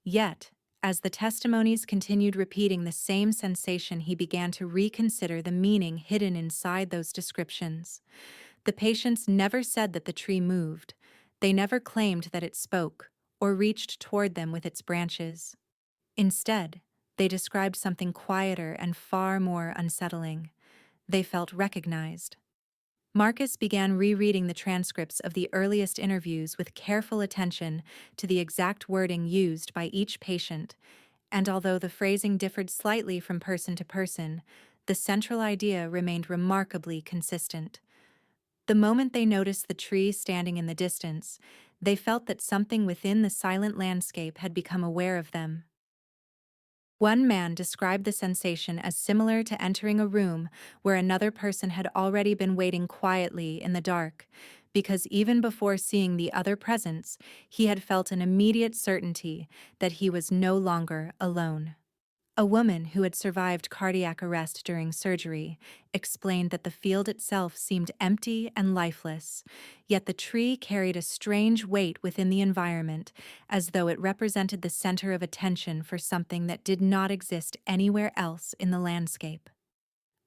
Yet, as the testimonies continued repeating the same sensation, he began to reconsider the meaning hidden inside those descriptions. The patients never said that the tree moved. They never claimed that it spoke or reached toward them with its branches. Instead, they described something quieter and far more unsettling. They felt recognized. Marcus began rereading the transcripts of the earliest interviews with careful attention to the exact wording used by each patient, and although the phrasing differed slightly from person to person, the central idea remained remarkably consistent. The moment they noticed the tree standing in the distance, they felt that something within the silent landscape had become aware of them. One man described the sensation as similar to entering a room where another person had already been waiting quietly in the dark, because even before seeing the other presence, he had felt an immediate certainty that he was no longer alone. A woman who had survived cardiac arrest during surgery explained that the field itself seemed empty and lifeless, yet the tree carried a strange weight within the environment, as though it represented the center of attention for something that did not exist anywhere else in the landscape.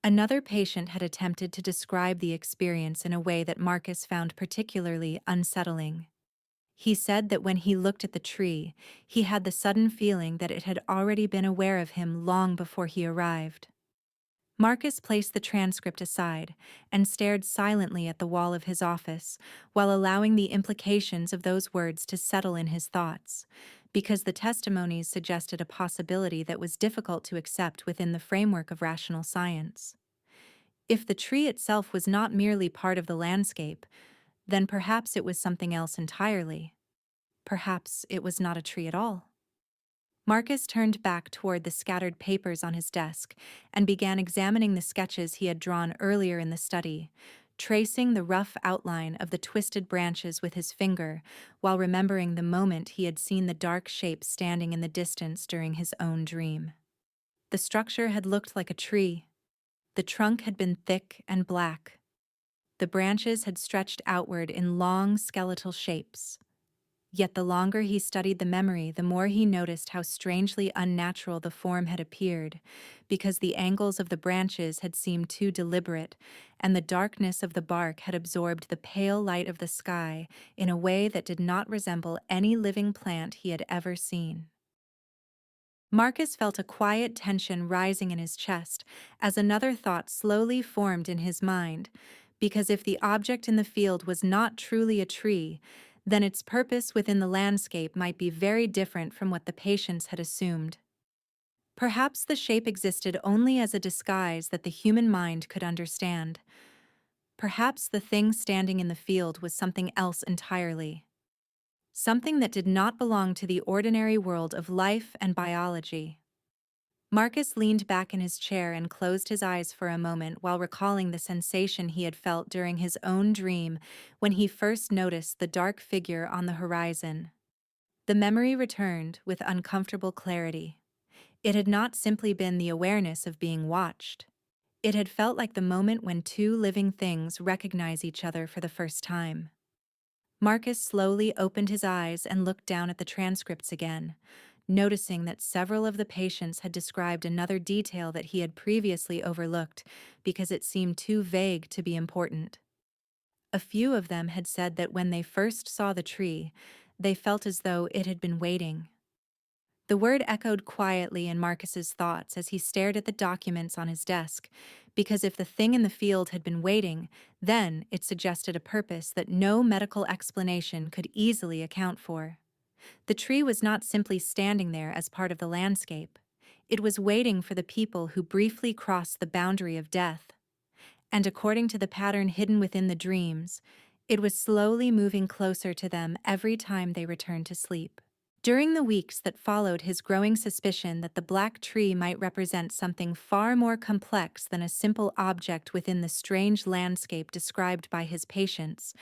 Another patient had attempted to describe the experience in a way that Marcus found particularly unsettling. He said that when he looked at the tree, he had the sudden feeling that it had already been aware of him long before he arrived. Marcus placed the transcript aside and stared silently at the wall of his office while allowing the implications of those words to settle in his thoughts, because the testimonies suggested a possibility that was difficult to accept within the framework of rational science. If the tree itself was not merely part of the landscape, then perhaps it was something else entirely. Perhaps it was not a tree at all. Marcus turned back toward the scattered papers on his desk and began examining the sketches he had drawn earlier in the study, tracing the rough outline of the twisted branches with his finger while remembering the moment he had seen the dark shape standing in the distance during his own dream. The structure had looked like a tree. The trunk had been thick and black. The branches had stretched outward in long skeletal shapes. Yet the longer he studied the memory, the more he noticed how strangely unnatural the form had appeared, because the angles of the branches had seemed too deliberate, and the darkness of the bark had absorbed the pale light of the sky in a way that did not resemble any living plant he had ever seen. Marcus felt a quiet tension rising in his chest as another thought slowly formed in his mind, because if the object in the field was not truly a tree, then its purpose within the landscape might be very different from what the patients had assumed. Perhaps the shape existed only as a disguise that the human mind could understand. Perhaps the thing standing in the field was something else entirely. Something that did not belong to the ordinary world of life and biology. Marcus leaned back in his chair and closed his eyes for a moment while recalling the sensation he had felt during his own dream when he first noticed the dark figure on the horizon. The memory returned with uncomfortable clarity. It had not simply been the awareness of being watched. It had felt like the moment when two living things recognize each other for the first time. Marcus slowly opened his eyes and looked down at the transcripts again, noticing that several of the patients had described another detail that he had previously overlooked because it seemed too vague to be important. A few of them had said that when they first saw the tree, they felt as though it had been waiting. The word echoed quietly in Marcus's thoughts as he stared at the documents on his desk, because if the thing in the field had been waiting, then it suggested a purpose that no medical explanation could easily account for. The tree was not simply standing there as part of the landscape. It was waiting for the people who briefly crossed the boundary of death. And according to the pattern hidden within the dreams, it was slowly moving closer to them every time they returned to sleep. During the weeks that followed his growing suspicion that the black tree might represent something far more complex than a simple object within the strange landscape described by his patients,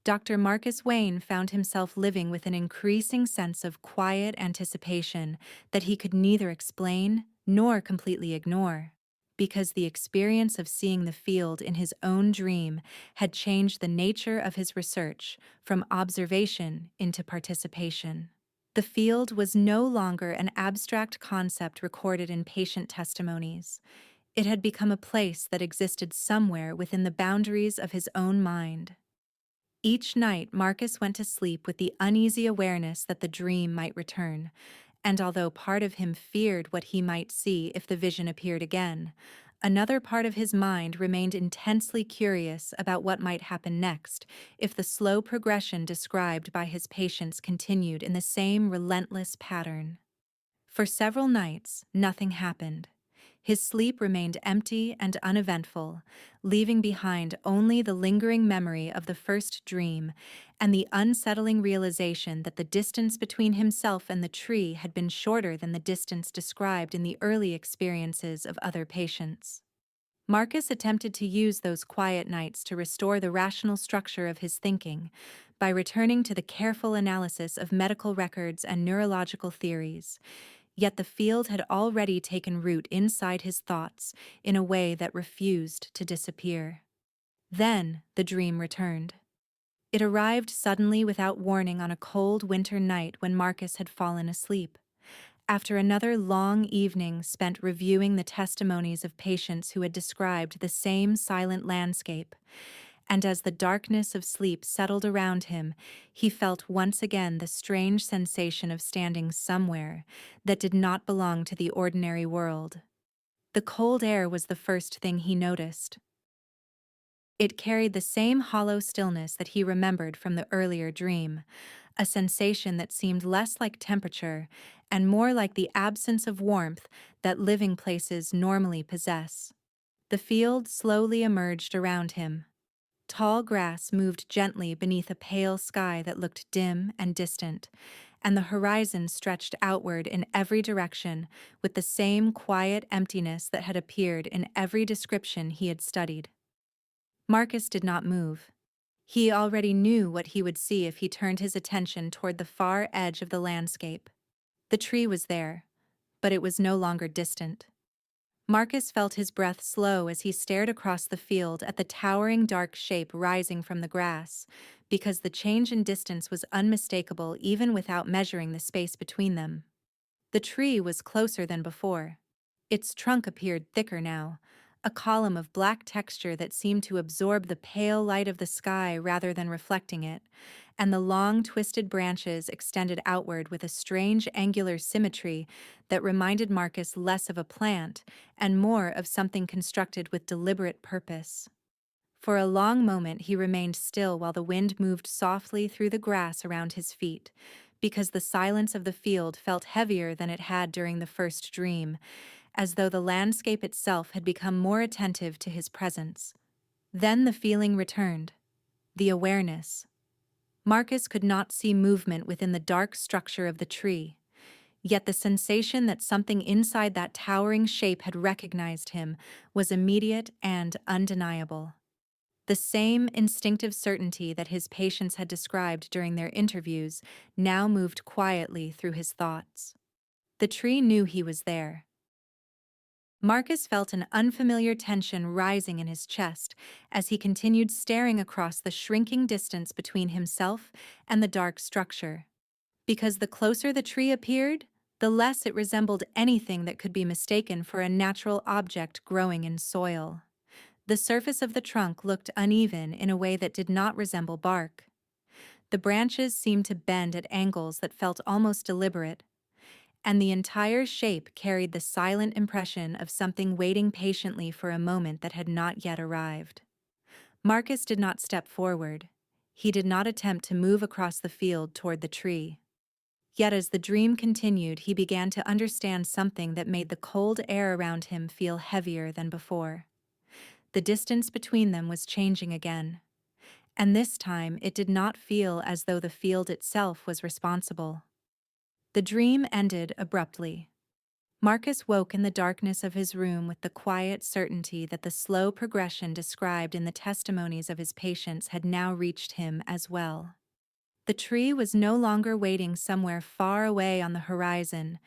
Dr. Marcus Wayne found himself living with an increasing sense of quiet anticipation that he could neither explain nor completely ignore. Because the experience of seeing the field in his own dream had changed the nature of his research from observation into participation. The field was no longer an abstract concept recorded in patient testimonies. It had become a place that existed somewhere within the boundaries of his own mind. Each night, Marcus went to sleep with the uneasy awareness that the dream might return, and although part of him feared what he might see if the vision appeared again, another part of his mind remained intensely curious about what might happen next if the slow progression described by his patients continued in the same relentless pattern. For several nights, nothing happened. His sleep remained empty and uneventful, leaving behind only the lingering memory of the first dream and the unsettling realization that the distance between himself and the tree had been shorter than the distance described in the early experiences of other patients. Marcus attempted to use those quiet nights to restore the rational structure of his thinking by returning to the careful analysis of medical records and neurological theories. Yet the field had already taken root inside his thoughts in a way that refused to disappear. Then the dream returned. It arrived suddenly without warning on a cold winter night when Marcus had fallen asleep. After another long evening spent reviewing the testimonies of patients who had described the same silent landscape, and as the darkness of sleep settled around him, he felt once again the strange sensation of standing somewhere that did not belong to the ordinary world. The cold air was the first thing he noticed. It carried the same hollow stillness that he remembered from the earlier dream, a sensation that seemed less like temperature and more like the absence of warmth that living places normally possess. The field slowly emerged around him. Tall grass moved gently beneath a pale sky that looked dim and distant, and the horizon stretched outward in every direction with the same quiet emptiness that had appeared in every description he had studied. Marcus did not move. He already knew what he would see if he turned his attention toward the far edge of the landscape. The tree was there, but it was no longer distant. Marcus felt his breath slow as he stared across the field at the towering dark shape rising from the grass, because the change in distance was unmistakable even without measuring the space between them. The tree was closer than before. Its trunk appeared thicker now, a column of black texture that seemed to absorb the pale light of the sky rather than reflecting it, and the long twisted branches extended outward with a strange angular symmetry that reminded Marcus less of a plant and more of something constructed with deliberate purpose. For a long moment he remained still while the wind moved softly through the grass around his feet, because the silence of the field felt heavier than it had during the first dream, as though the landscape itself had become more attentive to his presence. Then the feeling returned, the awareness. Marcus could not see movement within the dark structure of the tree, yet the sensation that something inside that towering shape had recognized him was immediate and undeniable. The same instinctive certainty that his patients had described during their interviews now moved quietly through his thoughts. The tree knew he was there. Marcus felt an unfamiliar tension rising in his chest as he continued staring across the shrinking distance between himself and the dark structure. Because the closer the tree appeared, the less it resembled anything that could be mistaken for a natural object growing in soil. The surface of the trunk looked uneven in a way that did not resemble bark. The branches seemed to bend at angles that felt almost deliberate, and the entire shape carried the silent impression of something waiting patiently for a moment that had not yet arrived. Marcus did not step forward. He did not attempt to move across the field toward the tree. Yet as the dream continued, he began to understand something that made the cold air around him feel heavier than before. The distance between them was changing again, and this time it did not feel as though the field itself was responsible. The dream ended abruptly. Marcus woke in the darkness of his room with the quiet certainty that the slow progression described in the testimonies of his patients had now reached him as well. The tree was no longer waiting somewhere far away on the horizon.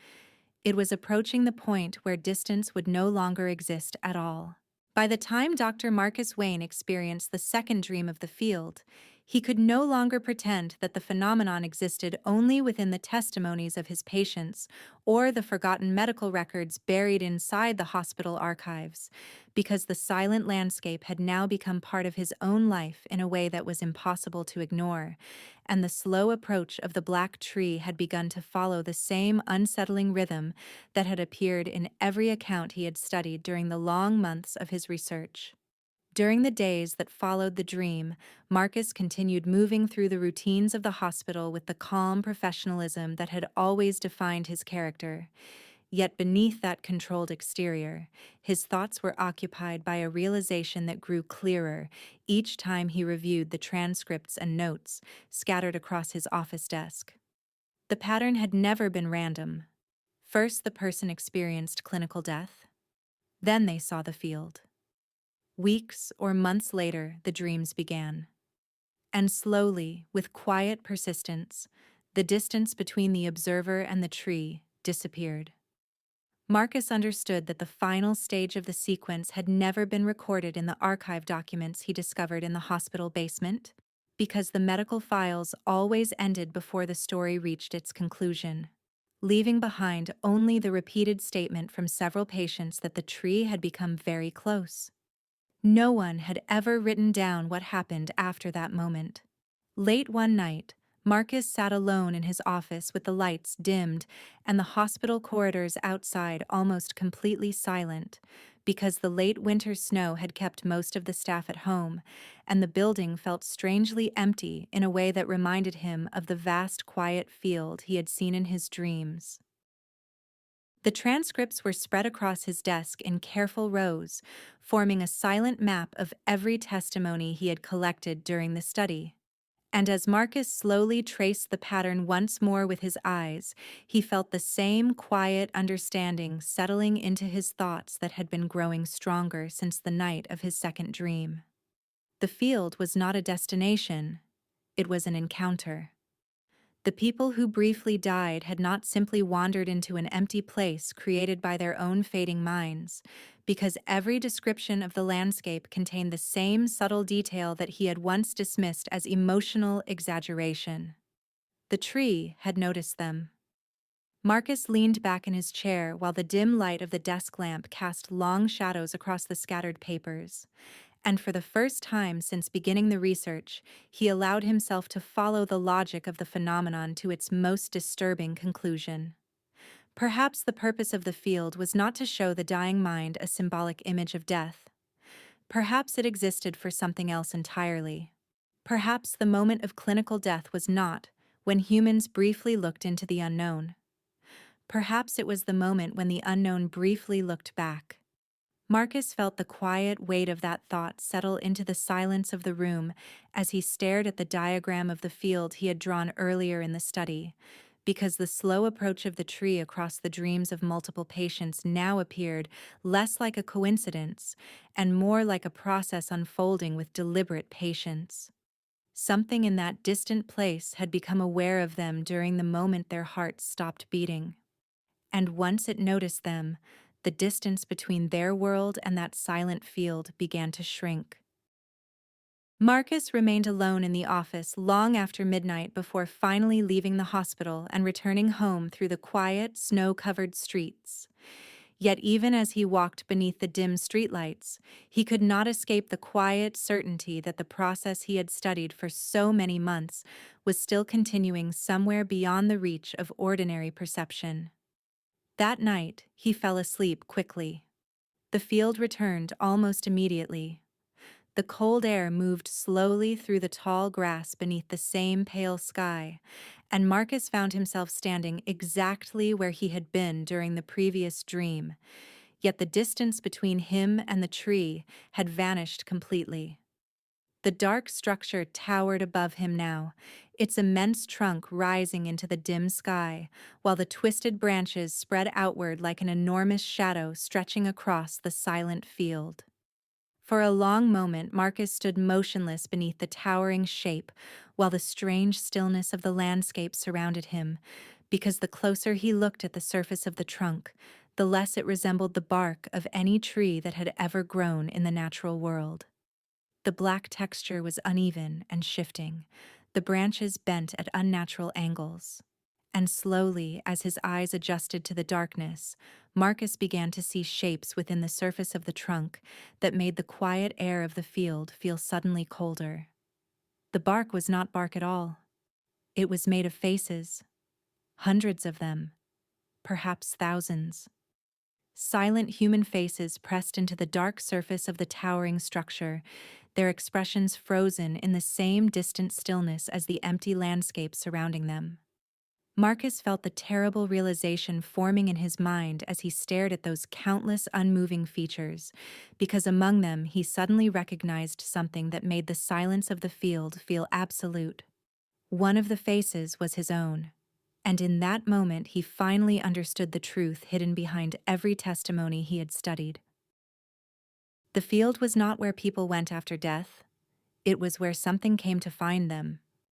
It was approaching the point where distance would no longer exist at all. By the time Dr. Marcus Wayne experienced the second dream of the field, he could no longer pretend that the phenomenon existed only within the testimonies of his patients or the forgotten medical records buried inside the hospital archives, because the silent landscape had now become part of his own life in a way that was impossible to ignore, and the slow approach of the black tree had begun to follow the same unsettling rhythm that had appeared in every account he had studied during the long months of his research. During the days that followed the dream, Marcus continued moving through the routines of the hospital with the calm professionalism that had always defined his character. Yet beneath that controlled exterior, his thoughts were occupied by a realization that grew clearer each time he reviewed the transcripts and notes scattered across his office desk. The pattern had never been random. First, the person experienced clinical death. Then they saw the field. Weeks or months later, the dreams began. And slowly, with quiet persistence, the distance between the observer and the tree disappeared. Marcus understood that the final stage of the sequence had never been recorded in the archive documents he discovered in the hospital basement, because the medical files always ended before the story reached its conclusion, leaving behind only the repeated statement from several patients that the tree had become very close. No one had ever written down what happened after that moment. Late one night, Marcus sat alone in his office with the lights dimmed and the hospital corridors outside almost completely silent, because the late winter snow had kept most of the staff at home, and the building felt strangely empty in a way that reminded him of the vast quiet field he had seen in his dreams. The transcripts were spread across his desk in careful rows, forming a silent map of every testimony he had collected during the study. And as Marcus slowly traced the pattern once more with his eyes, he felt the same quiet understanding settling into his thoughts that had been growing stronger since the night of his second dream. The field was not a destination, it was an encounter. The people who briefly died had not simply wandered into an empty place created by their own fading minds, because every description of the landscape contained the same subtle detail that he had once dismissed as emotional exaggeration. The tree had noticed them. Marcus leaned back in his chair while the dim light of the desk lamp cast long shadows across the scattered papers. And for the first time since beginning the research, he allowed himself to follow the logic of the phenomenon to its most disturbing conclusion. Perhaps the purpose of the field was not to show the dying mind a symbolic image of death. Perhaps it existed for something else entirely. Perhaps the moment of clinical death was not when humans briefly looked into the unknown. Perhaps it was the moment when the unknown briefly looked back. Marcus felt the quiet weight of that thought settle into the silence of the room as he stared at the diagram of the field he had drawn earlier in the study, because the slow approach of the tree across the dreams of multiple patients now appeared less like a coincidence and more like a process unfolding with deliberate patience. Something in that distant place had become aware of them during the moment their hearts stopped beating. And once it noticed them, the distance between their world and that silent field began to shrink. Marcus remained alone in the office long after midnight before finally leaving the hospital and returning home through the quiet, snow-covered streets. Yet even as he walked beneath the dim streetlights, he could not escape the quiet certainty that the process he had studied for so many months was still continuing somewhere beyond the reach of ordinary perception. That night, he fell asleep quickly. The field returned almost immediately. The cold air moved slowly through the tall grass beneath the same pale sky, and Marcus found himself standing exactly where he had been during the previous dream, yet the distance between him and the tree had vanished completely. The dark structure towered above him now, its immense trunk rising into the dim sky, while the twisted branches spread outward like an enormous shadow stretching across the silent field. For a long moment, Marcus stood motionless beneath the towering shape, while the strange stillness of the landscape surrounded him, because the closer he looked at the surface of the trunk, the less it resembled the bark of any tree that had ever grown in the natural world. The black texture was uneven and shifting, the branches bent at unnatural angles. And slowly, as his eyes adjusted to the darkness, Marcus began to see shapes within the surface of the trunk that made the quiet air of the field feel suddenly colder. The bark was not bark at all. It was made of faces, hundreds of them, perhaps thousands. Silent human faces pressed into the dark surface of the towering structure, their expressions frozen in the same distant stillness as the empty landscape surrounding them. Marcus felt the terrible realization forming in his mind as he stared at those countless unmoving features, because among them he suddenly recognized something that made the silence of the field feel absolute. One of the faces was his own. And in that moment, he finally understood the truth hidden behind every testimony he had studied. The field was not where people went after death. It was where something came to find them,